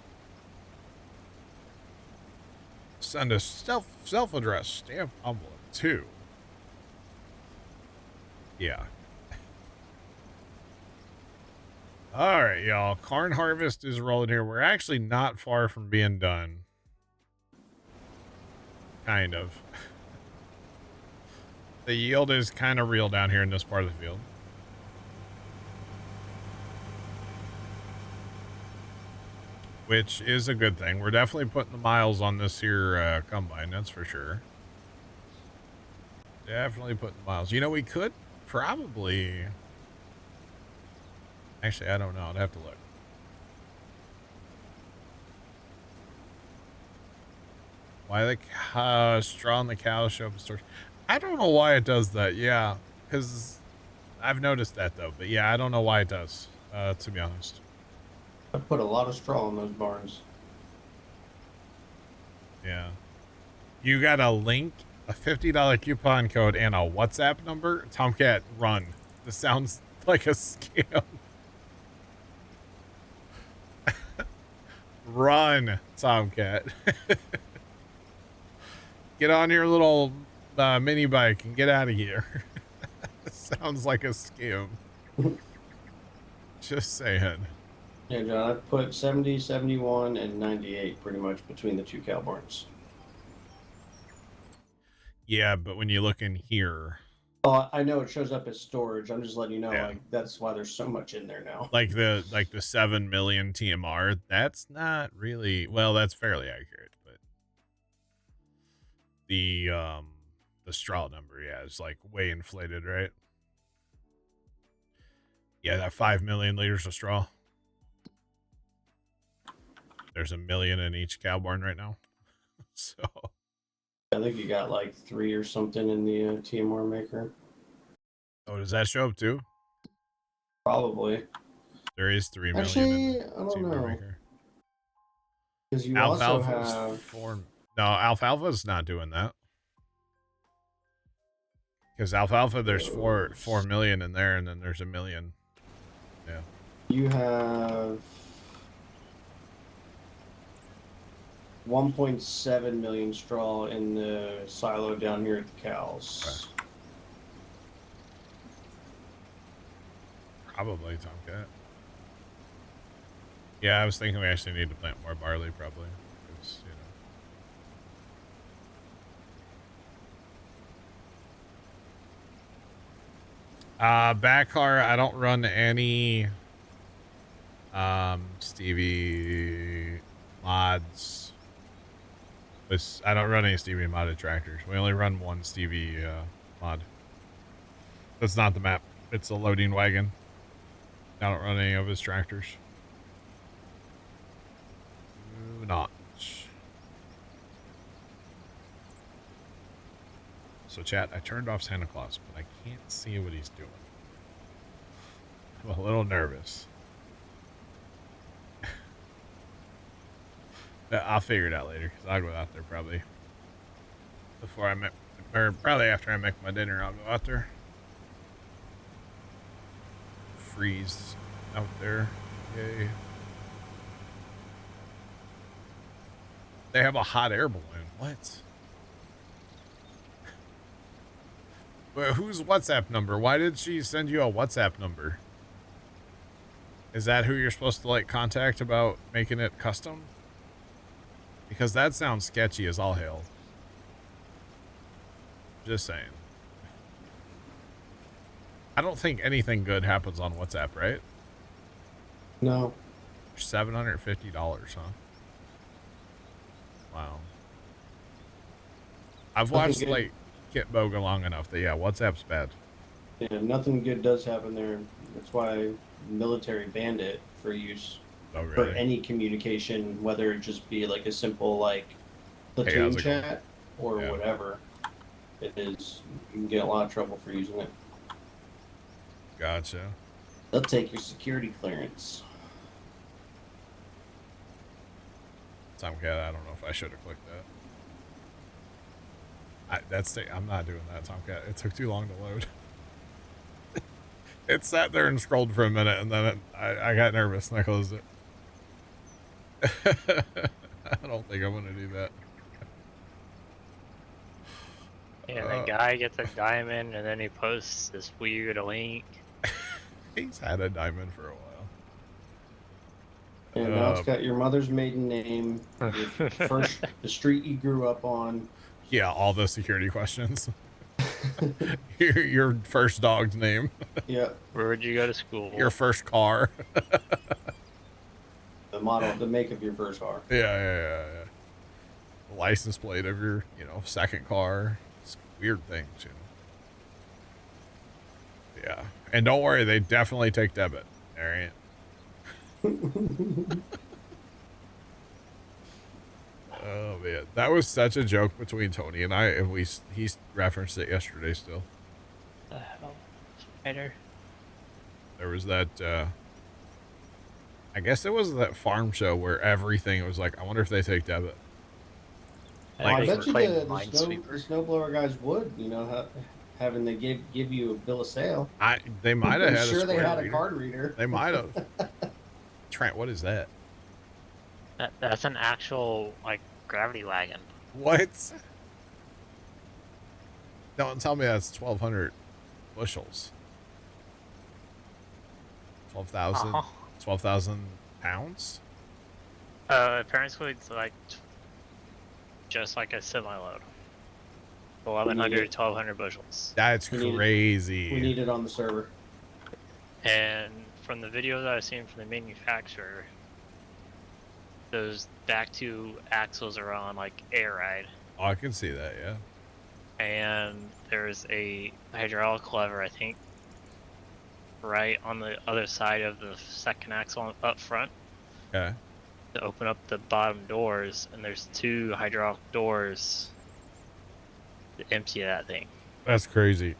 Send a self-addressed stamped envelope too. Yeah. All right, y'all. Corn harvest is rolling here. We're actually not far from being done. Kind of. The yield is kind of real down here in this part of the field. Which is a good thing. We're definitely putting the miles on this here combine, that's for sure. Definitely putting the miles. You know, we could probably... Actually, I don't know. I'd have to look. Why the straw on the cow show up in stores? I don't know why it does that. Yeah, because I've noticed that though. But yeah, I don't know why it does, to be honest. I put a lot of straw in those barns. Yeah. You got a link, a $50 coupon code, and a WhatsApp number? Tomcat, run. This sounds like a scam. Run, Tomcat. Get on your little mini bike and get out of here. Sounds like a scam. Just saying. Yeah, John, I put 70, 71, and 98 pretty much between the two cow barns. Yeah, but when you look in here, Oh, I know it shows up as storage. I'm just letting you know, yeah, like that's why there's so much in there now. like the 7 million TMR, that's not really, well, that's fairly accurate, but the straw number, yeah, is like way inflated, right? Yeah, that 5 million liters of straw. There's 1 million in each cow barn right now. So I think you got like 3 or something in the TMR maker. oh, does that show up too? Probably. There is 3 million Actually, in the I don't TMR know. maker. Because you also Alfalfa's have 4. No, alfalfa's not doing that. Because alfalfa, there's 4 million in there, and then there's 1 million. Yeah. You have 1.7 million straw in the silo down here at the cows. Okay. Probably, Tomcat. Yeah, I was thinking we actually need to plant more barley, probably. Because, backcar, I don't run any Stevie mods. I don't run any Stevie modded tractors. We only run one Stevie mod. That's not the map. It's a loading wagon. I don't run any of his tractors. Do not. So chat, I turned off Santa Claus, but I can't see what he's doing. I'm a little nervous. I'll figure it out later, because I'll go out there probably before I make, or probably after I make my dinner, I'll go out there. Freeze out there. Yay. They have a hot air balloon. What? But whose WhatsApp number? Why did she send you a WhatsApp number? Is that who you're supposed to like contact about making it custom? Because that sounds sketchy as all hell. Just saying. I don't think anything good happens on WhatsApp, right? No. $750, huh? Wow. I've watched like Kit Boga long enough that yeah, WhatsApp's bad. Yeah, nothing good does happen there. That's why military banned it for use for any communication, whether it just be like a simple like platoon chat or whatever. It is, you can get a lot of trouble for using it. Gotcha. They'll take your security clearance. Tomcat, I don't know if I should have clicked that. I'm not doing that, Tomcat. It took too long to load. It sat there and scrolled for a minute, and then I got nervous and I closed it. I don't think I'm gonna do that. Yeah, the guy gets a diamond and then he posts this weird link. He's had a diamond for a while. And now it's got your mother's maiden name, your first, the street you grew up on. Yeah, all the security questions. your first dog's name. Yeah. Where would you go to school? Your first car. The model, the make of your first car. Yeah. The license plate of your, second car. It's weird things, Yeah. And don't worry, they definitely take debit. All right. Oh man, that was such a joke between Tony and I, and he referenced it yesterday still. The hell? Spider? There was that, I guess it was that farm show where everything was like, I wonder if they take debit. Well, I bet you play the Minesweeper. snowblower guys would, having they give you a bill of sale. They might have I'm had a sure they square had a reader. card reader. They might have. Trent, what is that? That's an actual like gravity wagon. What? Don't tell me that's 1,200 bushels. 12,000. Uh-huh. 12,000 pounds. Apparently it's like just like a semi-load. 1,100, 1,200 bushels. That's crazy. We need it on the server. And from the videos I've seen from the manufacturer, those back two axles are on like air ride. Oh, I can see that, yeah. And there's a hydraulic lever, I think, right on the other side of the second axle up front. Okay. To open up the bottom doors, and there's 2 hydraulic doors to empty that thing. That's crazy.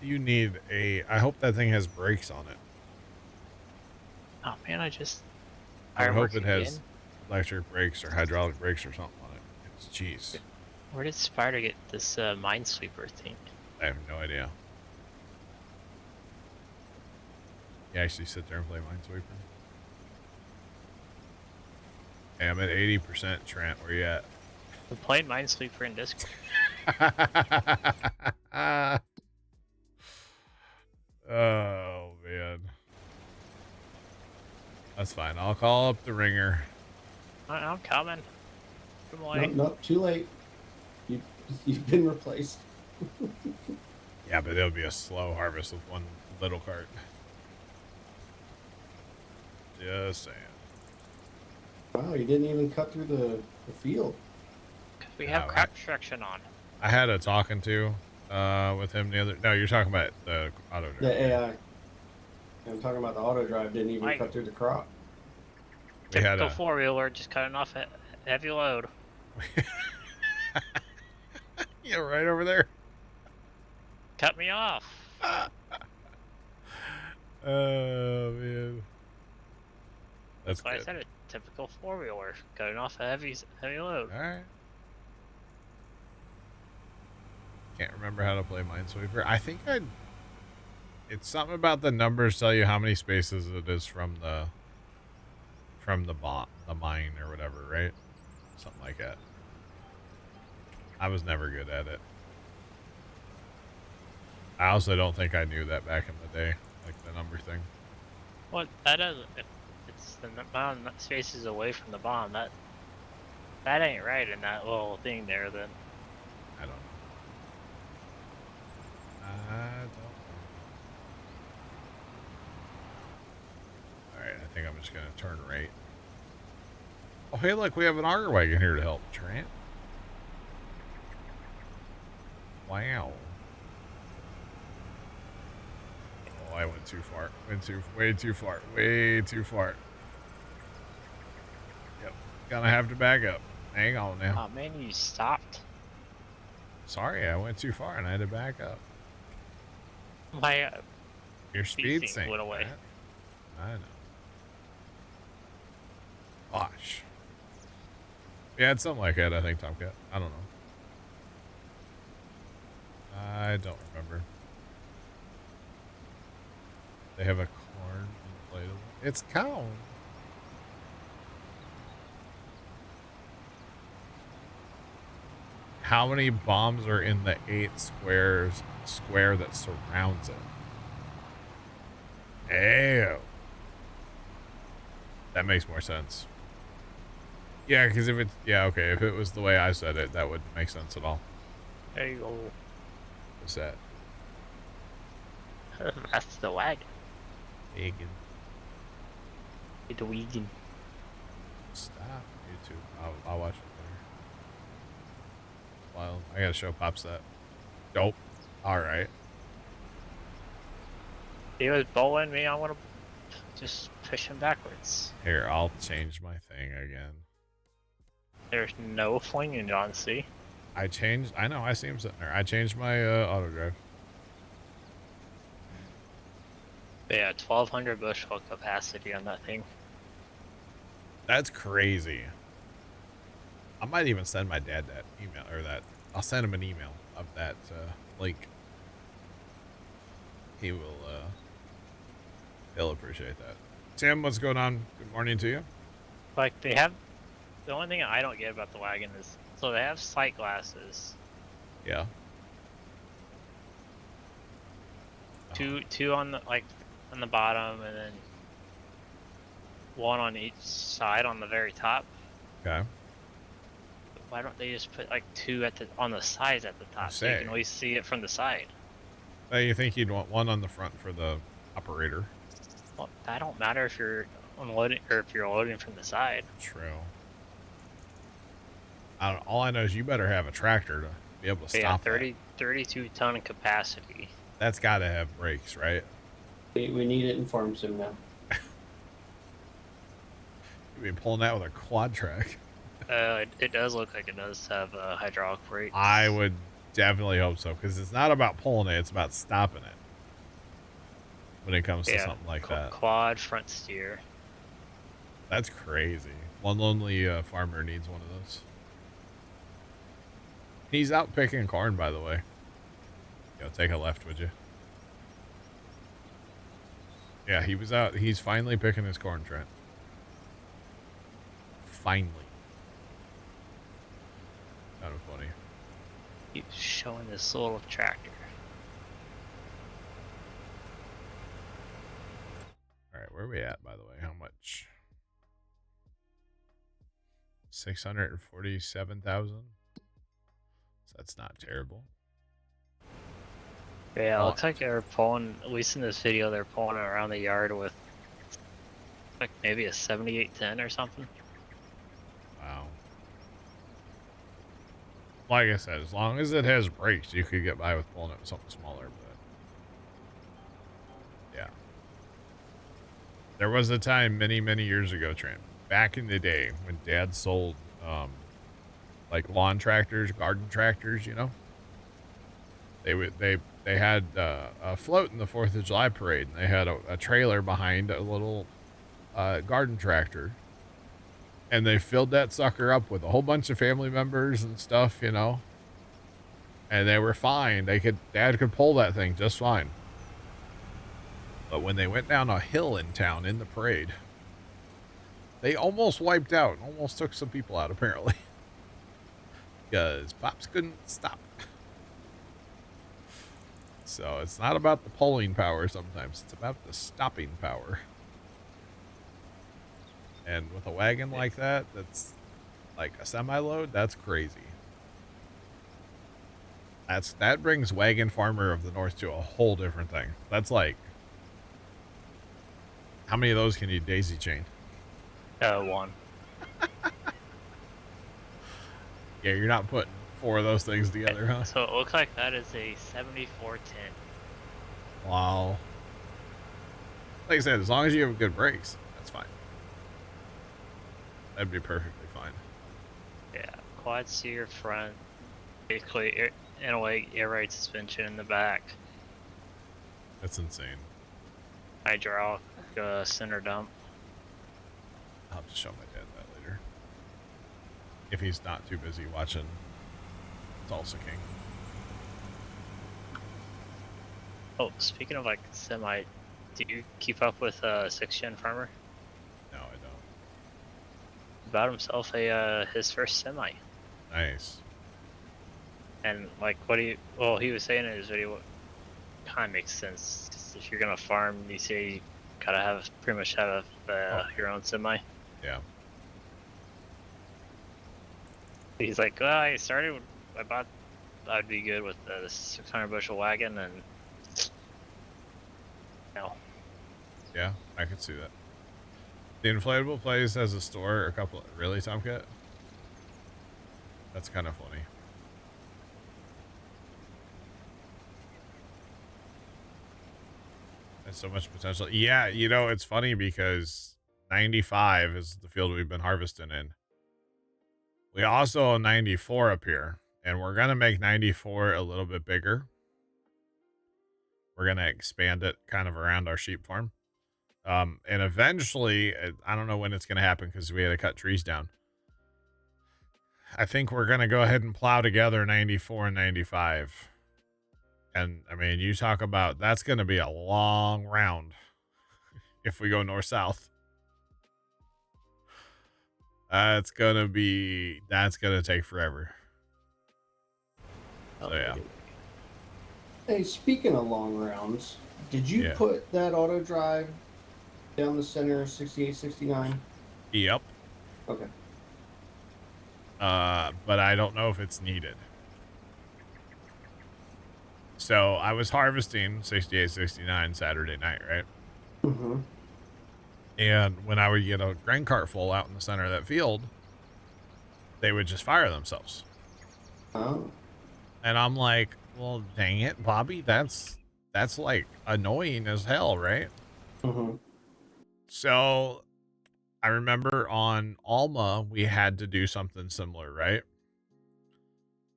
You need I hope that thing has brakes on it. Oh man, I hope it has again. electric brakes or hydraulic brakes or something on it. It's jeez. Where did Spider get this Minesweeper thing? I have no idea. You actually sit there and play Minesweeper? Hey, I'm at 80%, Trent. Where you at? I'm playing Minesweeper in Discord. Oh, man. That's fine. I'll call up the ringer. I'm coming. Good morning. No, too late. You've been replaced. Yeah, but it'll be a slow harvest with one little cart. Just saying. Wow, you didn't even cut through the field. Because we have crop construction on. I had a talking to with him the other. No, you're talking about the auto drive. The AI. I'm talking about the auto drive. Didn't even cut through the crop. Typical 4-wheeler, just cutting off a heavy load. Yeah, right over there. Cut me off. Oh man, that's why good. I said it. Typical 4-wheeler, cutting off a heavy load. All right. Can't remember how to play Minesweeper. I think it's something about the numbers tell you how many spaces it is from the mine or whatever, right? Something like that. I was never good at it. I also don't think I knew that back in the day, like the number thing. What that doesn't. It's the amount of spaces away from the bomb. That ain't right in that little thing there. Then I don't know. Alright, I think I'm just going to turn right. Oh, hey, look, we have an auger wagon here to help, Trent. Wow. Oh, I went too far. Way too far. Way too far. Yep. Gonna have to back up. Hang on now. oh man, you stopped. Sorry, I went too far and I had to back up. My Your speed sync went away. Matt. I know. Gosh. Yeah, it's something like that, I think, Tomcat. I don't know. I don't remember. They have a corn inflatable. It's cone. How many bombs are in the 8 square that surrounds it? Ew. That makes more sense. Yeah, because if it's... Yeah, okay. If it was the way I said it, that wouldn't make sense at all. There you go. What's that? That's the wagon. Vegan. The wagon. Stop YouTube. I'll watch it later. Well, I gotta show Pops that. Nope. Alright. He was bowling me. I want to just push him backwards. Here, I'll change my thing again. There's no flinging, John. See? I know, I see him sitting there. I changed my auto drive. Yeah, 1,200 bushel capacity on that thing. That's crazy. I might even send my dad that email, or that I'll send him an email of that link. He will he'll appreciate that. Tim, what's going on? Good morning to you. Like, they have, the only thing I don't get about the wagon is, so they have sight glasses. Yeah. Two on the, like, on the bottom, and then one on each side on the very top. Okay. Why don't they just put like two at the on the sides at the top so you can always see it from the side? You think you'd want one on the front for the operator? Well, that don't matter if you're unloading or if you're loading from the side. True. All I know is you better have a tractor to be able to stop. Yeah, 32 ton capacity. That's got to have brakes, right? We need it in farm sim now. You'd be pulling that with a quad track. It does look like it does have hydraulic brakes. I would definitely hope so, because it's not about pulling it, it's about stopping it. When it comes to something like that. Quad front steer. That's crazy. One lonely farmer needs one of those. He's out picking corn, by the way. Yo, take a left, would you? Yeah, he was out. He's finally picking his corn, Trent. Finally. Kind of funny. He's showing this little tractor. Alright, where are we at, by the way? How much? 647,000? So that's not terrible. Yeah, it looks like they're pulling, at least in this video, they're pulling it around the yard with like maybe a 7810 or something. Wow. Like I said, as long as it has brakes, you could get by with pulling it with something smaller, but yeah. There was a time many, many years ago, Trent, back in the day when Dad sold like lawn tractors, garden tractors, you know. They had a float in the 4th of July parade, and they had a trailer behind a little garden tractor. And they filled that sucker up with a whole bunch of family members and stuff, you know. And they were fine. Dad could pull that thing just fine. But when they went down a hill in town in the parade, they almost wiped out, almost took some people out, apparently. Because Pops couldn't stop. So it's not about the pulling power sometimes. It's about the stopping power. And with a wagon like that, that's like a semi-load, that's crazy. That brings Wagon Farmer of the North to a whole different thing. That's like, how many of those can you daisy chain? One. Yeah, you're not putting 4 of those things together, huh? So it looks like that is a 7410. Wow. Like I said, as long as you have good brakes, that's fine. That'd be perfectly fine. Yeah, quad steer front, basically in a way air ride suspension in the back. That's insane. Hydraulic center dump. I'll have to show my dad that later. If he's not too busy watching Tulsa King. Oh, speaking of like semi, do you keep up with 6th Gen Farmer? No, I don't. Bought himself his first semi. Nice. And like he was saying in his video, kind of makes sense. 'Cause if you're gonna farm, you say you gotta pretty much have your own semi. Yeah. He's like, well, I thought I'd be good with the 600 bushel wagon, and no. Yeah, I could see that. The inflatable place has a store, a couple. Really, Tomcat? That's kind of funny. There's so much potential. Yeah, you know, it's funny because 95 is the field we've been harvesting in. We also own 94 up here, and we're going to make 94 a little bit bigger. We're going to expand it kind of around our sheep farm. And eventually, I don't know when it's going to happen because we had to cut trees down. I think we're going to go ahead and plow together 94 and 95. And I mean, you talk about that's going to be a long round if we go north-south. That's going to take forever. So, yeah. Hey, speaking of long rounds, did you put that auto drive down the center of 68, 69? Yep. Okay. But I don't know if it's needed. So I was harvesting 68, 69 Saturday night, right? Mm-hmm. And when I would get a grain cart full out in the center of that field, they would just fire themselves. Oh. And I'm like, well, dang it, Bobby, that's like annoying as hell, right? Mm-hmm. So I remember on Alma, we had to do something similar, right?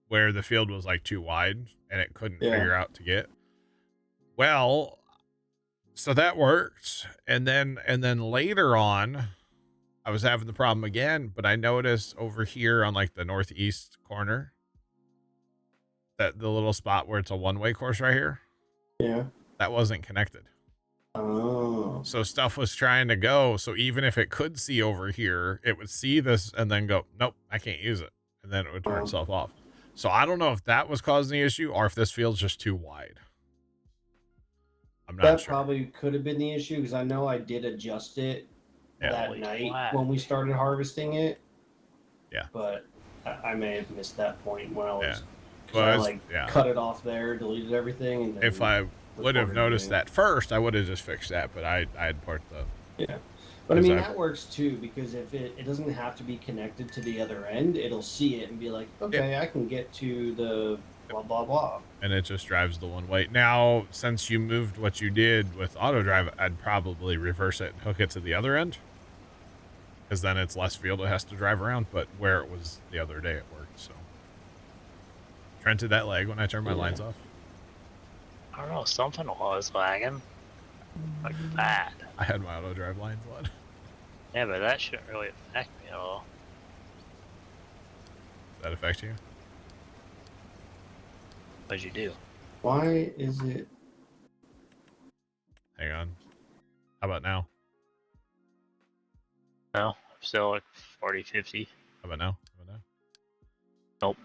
Where the field was like too wide and it couldn't figure out to get. Well, so that worked. And then later on, I was having the problem again, but I noticed over here on like the northeast corner, that the little spot where it's a one-way course right here. Yeah. That wasn't connected. Oh. So stuff was trying to go. So even if it could see over here, it would see this and then go, nope, I can't use it. And then it would turn itself off. So I don't know if that was causing the issue or if this field's just too wide. I'm not sure. That probably could have been the issue because I know I did adjust it that night when we started harvesting it. Yeah. But I may have missed that point when I was Well, cut it off there, deleted everything. And if I would have noticed that first, I would have just fixed that. But I had part the. Yeah. But I mean, that works too, because if it doesn't have to be connected to the other end, it'll see it and be like, okay, I can get to the blah, blah, blah. And it just drives the one way. Now, since you moved what you did with auto drive, I'd probably reverse it and hook it to the other end. Because then it's less field it has to drive around. But where it was the other day, it worked. So Trent did that lag when I turned my lines off. I don't know, something was lagging. Like bad. I had my auto drive lines on. Yeah, but that shouldn't really affect me at all. Does that affect you? What'd you do? Why is it? Hang on. How about now? No, I'm still like 40, 50. How about now? Nope.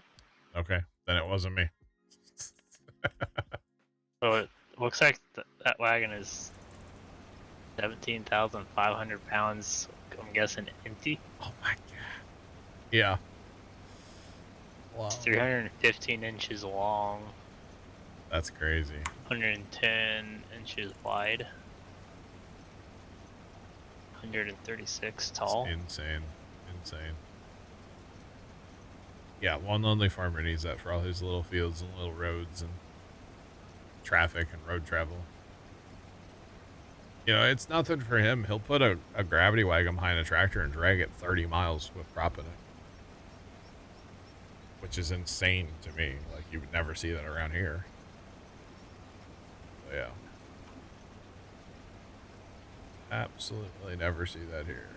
Okay, then it wasn't me. So it looks like that wagon is 17,500 pounds, I'm guessing empty. Oh my god. Yeah. Wow. It's 315 inches long. That's crazy. 110 inches wide. 136 tall. That's insane. Yeah, one lonely farmer needs that for all his little fields and little roads and traffic and road travel. You know, it's nothing for him. He'll put a gravity wagon behind a tractor and drag it 30 miles with prop in it. Which is insane to me. Like, you would never see that around here. But yeah. Absolutely never see that here.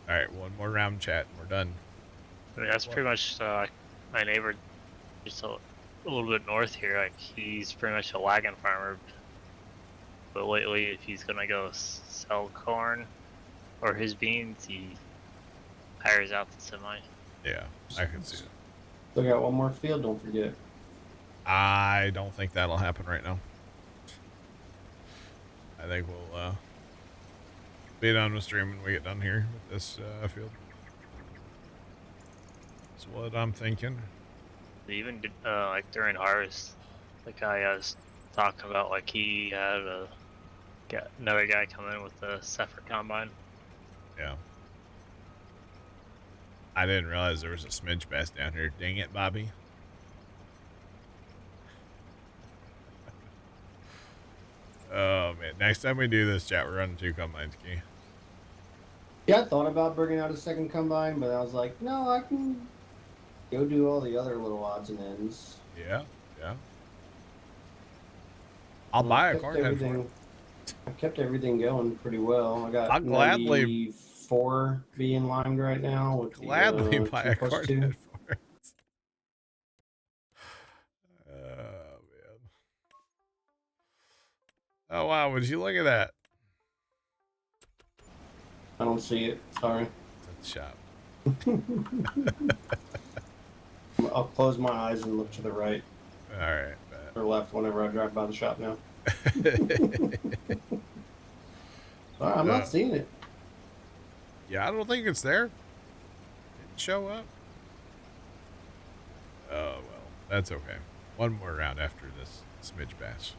Alright, one more round chat and we're done. I mean, that's pretty much my neighbor just a little bit north here. Like, he's pretty much a wagon farmer. But lately, if he's gonna go sell corn or his beans, he hires out the semi. Yeah, I can see it. Still got one more field, don't forget. I don't think that'll happen right now. I think we'll be done with stream when we get done here with this field. That's what I'm thinking. Even like during harvest, the guy I was talking about, like he had another guy come in with a separate combine. Yeah. I didn't realize there was a smidge bass down here. Dang it, Bobby. Oh, man. Next time we do this, chat, we're running 2 combines, Key. Yeah, I thought about bringing out a second combine, but I was like, no, I can go do all the other little odds and ends. Yeah. Yeah. I'll buy a corn head for it. I kept everything going pretty well. I got I'll gladly 94 being lined right now with gladly the buy 2 a plus corn 2. head for it. Oh man. Oh wow, would you look at that? I don't see it. Sorry. That's shop. I'll close my eyes and look to the right. All right. Or left whenever I drive by the shop now. I'm not seeing it. Yeah, I don't think it's there. Didn't show up. Oh well, that's okay. One more round after this smidge bash.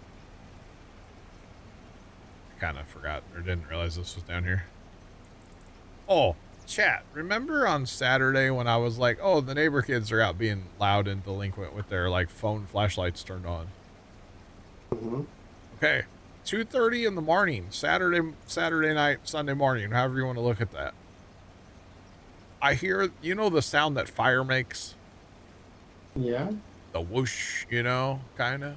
I kind of forgot or didn't realize this was down here. Oh, chat. Remember on Saturday when I was like, oh, the neighbor kids are out being loud and delinquent with their like phone flashlights turned on. Mm-hmm. Okay. 2:30 in the morning, Saturday night, Sunday morning, however you want to look at that. I hear, you know, the sound that fire makes? Yeah. The whoosh, you know, kind of.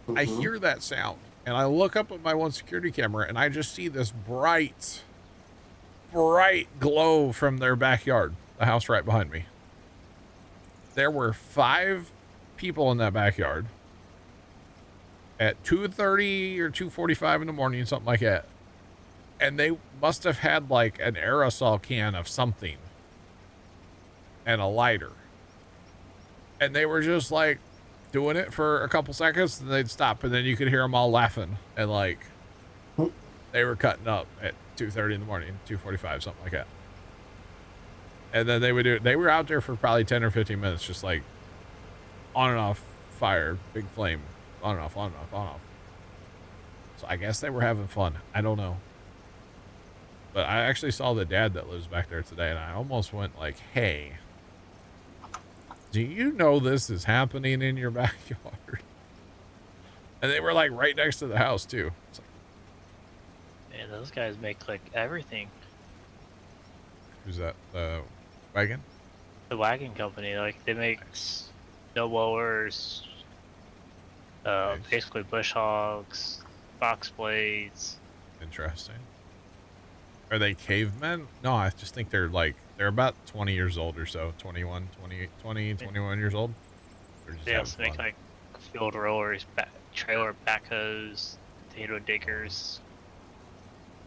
Mm-hmm. I hear that sound, and I look up at my one security camera, and I just see this bright glow from their backyard, the house right behind me. There were 5 people in that backyard at 2:30 or 2:45 in the morning, something like that. And they must have had like an aerosol can of something and a lighter. And they were just like doing it for a couple seconds, and they'd stop, and then you could hear them all laughing, and like they were cutting up at 2:30 in the morning, 2:45, something like that. And then they would do it. They were out there for probably 10 or 15 minutes, just like on and off fire, big flame, on and off, on and off, on and off. So I guess they were having fun. I don't know. But I actually saw the dad that lives back there today, and I almost went like, hey, do you know this is happening in your backyard? And they were like right next to the house too. It's like, man, those guys make like everything. Who's that? The wagon? The wagon company, like they make Nice. snow blowers, Nice. basically bush hogs, box blades. Interesting. Are they cavemen? No, I just think they're about 20 years old or so. 21, 28, 20, 21 years old. They also make like field rollers, trailer backhoes, potato diggers.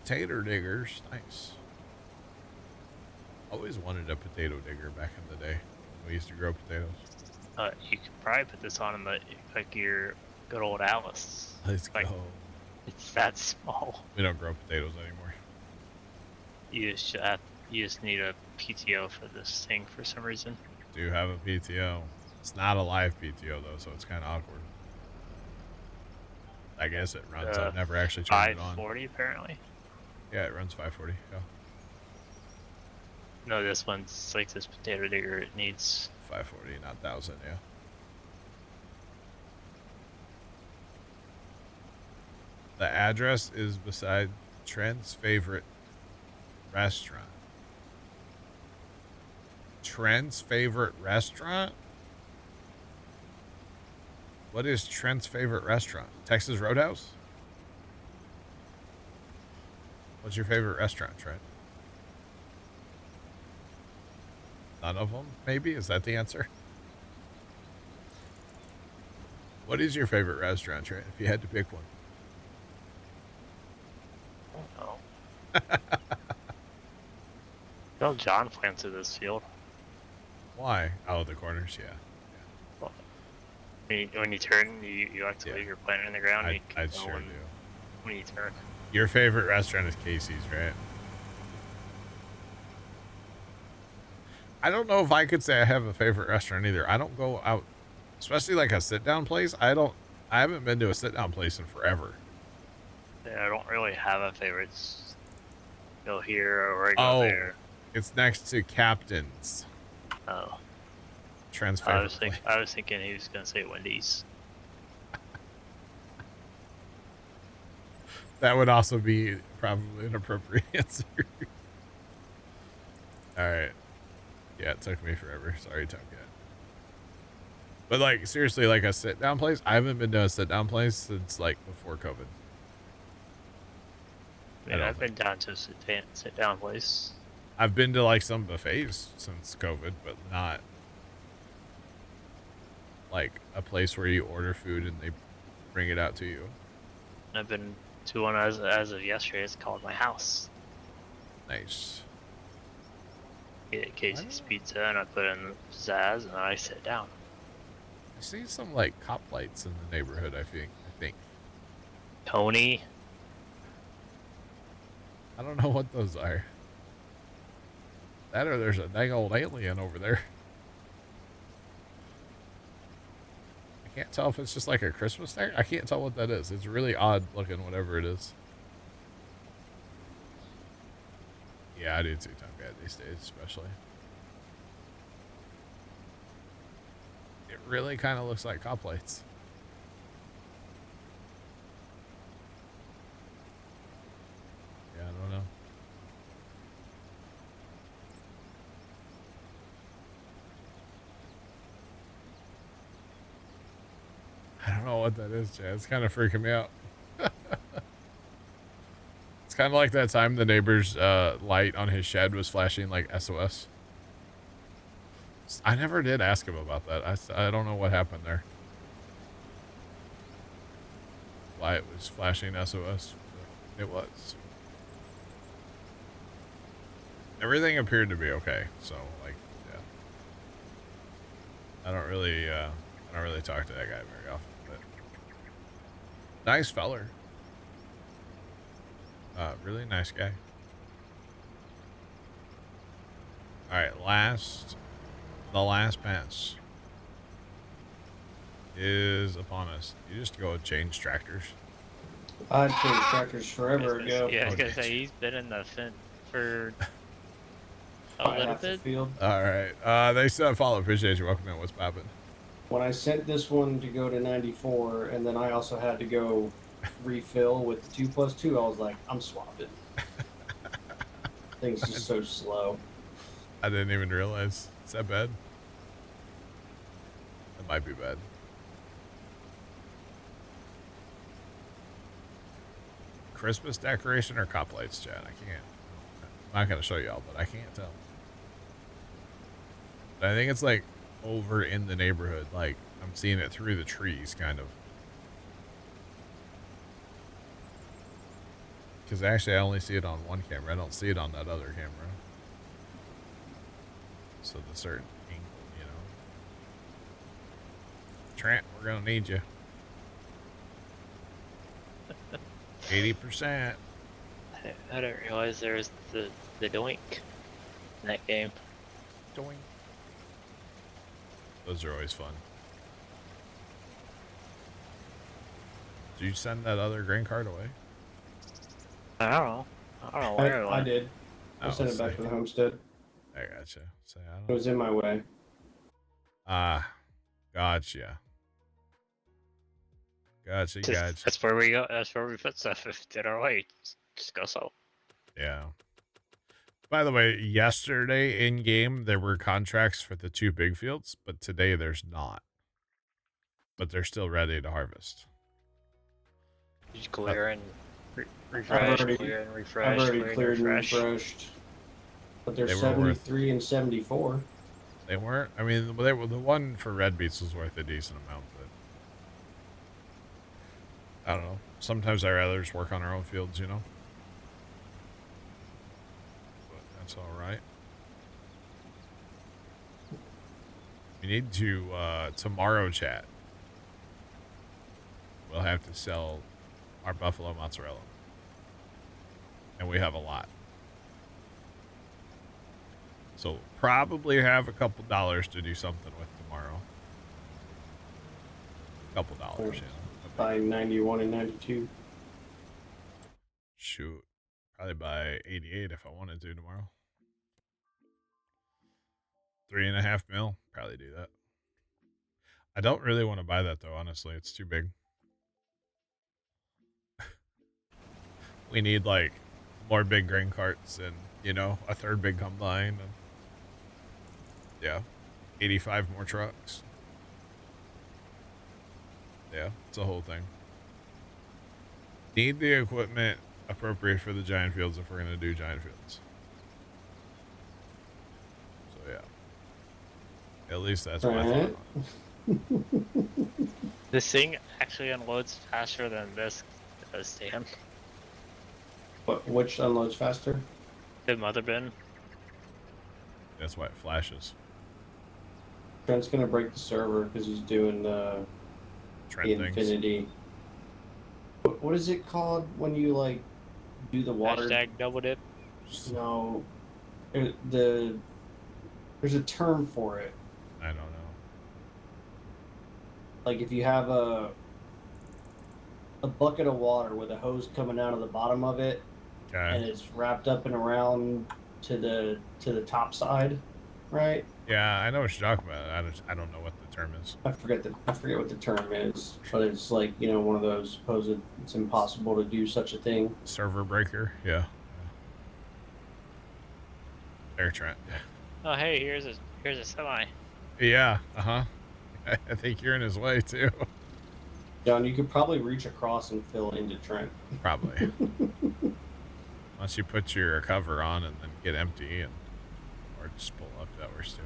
Potato diggers, nice. Always wanted a potato digger back in the day. We used to grow potatoes. You could probably put this on in the like your good old Alice. Let's like, go. It's that small. We don't grow potatoes anymore. You just need a PTO for this thing for some reason. Do have a PTO. It's not a live PTO though, so it's kind of awkward. I guess it runs. I've never actually turned it on. 540 apparently. Yeah, it runs 540. Yeah. No, this one's like this potato digger. It needs 540, not 1,000. Yeah. The address is beside Trent's favorite restaurant. Trent's favorite restaurant? What is Trent's favorite restaurant? Texas Roadhouse? What's your favorite restaurant, Trent? None of them, maybe? Is that the answer? What is your favorite restaurant, Trent, if you had to pick one? I don't know. Well, John planted this field. Why? Oh, the corners, yeah. Well, when you turn, you like to leave your plant in the ground. I sure do. When you turn. Your favorite restaurant is Casey's, right? I don't know if I could say I have a favorite restaurant either. I don't go out, especially like a sit-down place. I haven't been to a sit-down place in forever. Yeah, I don't really have a favorite. Go here or I go there. It's next to Captain's. Oh. Trent's I favorite was thinking he was gonna say Wendy's. That would also be probably an appropriate answer. All right. Yeah, it took me forever. Sorry, Tomcat. But like seriously, like a sit down place, I haven't been to a sit down place since like before COVID. I mean, I've been down to sit down place. I've been to like some buffets since COVID, but not like a place where you order food and they bring it out to you. I've been to one as of yesterday. It's called My House. Nice. Get Casey's pizza and I put in pizzazz and I sit down. I see some like cop lights in the neighborhood. I think. Tony. I don't know what those are. That or there's a dang old alien over there. I can't tell if it's just like a Christmas thing. I can't tell what that is. It's really odd looking, whatever it is. Yeah, I do too, Tom Bad these days, especially. It really kind of looks like cop lights. Yeah, I don't know. I don't know what that is, Chad. It's kind of freaking me out. It's kind of like that time the neighbor's light on his shed was flashing like SOS. I never did ask him about that. I don't know what happened there. Why it was flashing SOS. It was. Everything appeared to be okay. So, like, yeah. I don't really talk to that guy very often. But nice feller. Really nice guy. All right, the last pass is upon us. You just go change tractors. I'd changed tractors forever ago. Yeah, I was gonna say he's been in the fin for a little bit. Field. All right. They still follow. Appreciate you. Welcome in. What's poppin'? When I sent this one to go to 94, and then I also had to go refill with the 2+2, I was like, I'm swapping. Things just so slow. I didn't even realize. Is that bad? That might be bad. Christmas decoration or cop lights, Chad? I can't. I'm not going to show y'all, but I can't tell. But I think it's like over in the neighborhood. Like I'm seeing it through the trees, kind of. Because actually I only see it on one camera. I don't see it on that other camera. So the certain angle, you know. Trent, we're going to need you. 80%. I didn't realize there was the doink in that game. Doink. Those are always fun. Did you send that other green card away? I don't know where it went. I did. I sent it back to the homestead. I gotcha. So, I don't It was in my way. Gotcha. Gotcha. That's where we go. That's where we put stuff. If it's in our way, just go so. Yeah. By the way, yesterday in game there were contracts for the 2 big fields, but today there's not. But they're still ready to harvest. Just clear and refresh, clear and refresh. I've already cleared and refreshed. But they're 73 and 74. They weren't. I mean, they were, the one for red beets was worth a decent amount, but I don't know. Sometimes I rather just work on our own fields, you know. But that's all right. We need to tomorrow chat. We'll have to sell our buffalo mozzarella, and we have a lot. So probably have a couple dollars to do something with tomorrow. A couple dollars, you know. By 91 and 92. Shoot. Probably by 88 if I wanted to tomorrow. 3.5 mil. Probably do that. I don't really want to buy that though, honestly. It's too big. We need like more big grain carts and, you know, a third big combine and yeah, 85 more trucks. Yeah, it's a whole thing. Need the equipment appropriate for the giant fields if we're going to do giant fields. So, yeah. At least that's my thought on it. This thing actually unloads faster than this does, Stan. Which unloads faster? The mother bin. That's why it flashes. Trent's gonna break the server because he's doing the Infinity. What is it called when you like do the water? Hashtag double dip. No, there's a term for it. I don't know. Like if you have a bucket of water with a hose coming out of the bottom of it, and it's wrapped up and around to the top side, right? Yeah, I know what you're talking about. I don't know what the term is. I forget what the term is, but it's like, you know, one of those supposed it's impossible to do such a thing. Server breaker, yeah. There, Trent. Oh hey, here's a semi. Yeah, I think you're in his way too. John, you could probably reach across and fill into Trent. Probably. Once you put your cover on and then get empty, and or just pull up, that works too.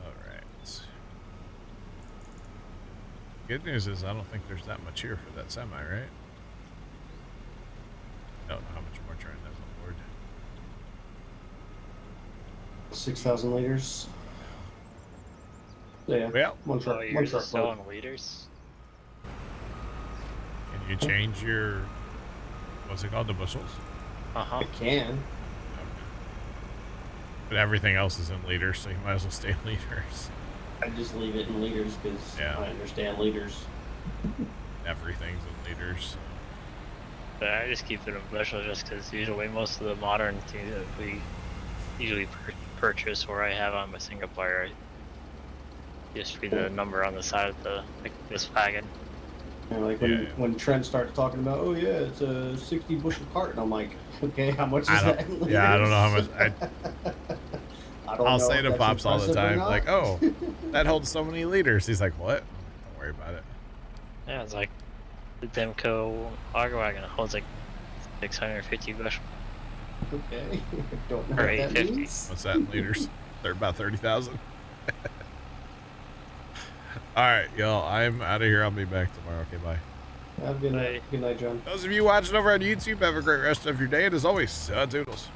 All right. Good news is I don't think there's that much here for that semi, right? I don't know how much more Trent has on board. 6,000 liters. Yeah. Well, one truck. One truck. Selling liters. Can you change your, what's it called, the bushels? I can. Okay. But everything else is in liters, so you might as well stay in liters. I just leave it in liters because I understand liters. Everything's in liters. But I just keep it in bushel just because usually most of the modern things that we usually purchase or I have on my single player, I just read the number on the side of the this wagon. You know, like when Trent starts talking about, oh yeah, it's a 60 bushel cart, and I'm like, okay, how much is that in liters? Yeah, I don't know how much. I'll say to Pops all the time, like, oh, that holds so many liters. He's like, what? Don't worry about it. Yeah, it's like the Demco auger wagon holds like 650 bushel. Okay, don't know or what that 850. means. What's that in liters? They're about 30,000. All right, y'all. I'm out of here. I'll be back tomorrow. Okay, bye. Have a good night. Good night, John. Those of you watching over on YouTube, have a great rest of your day. And as always, doodles.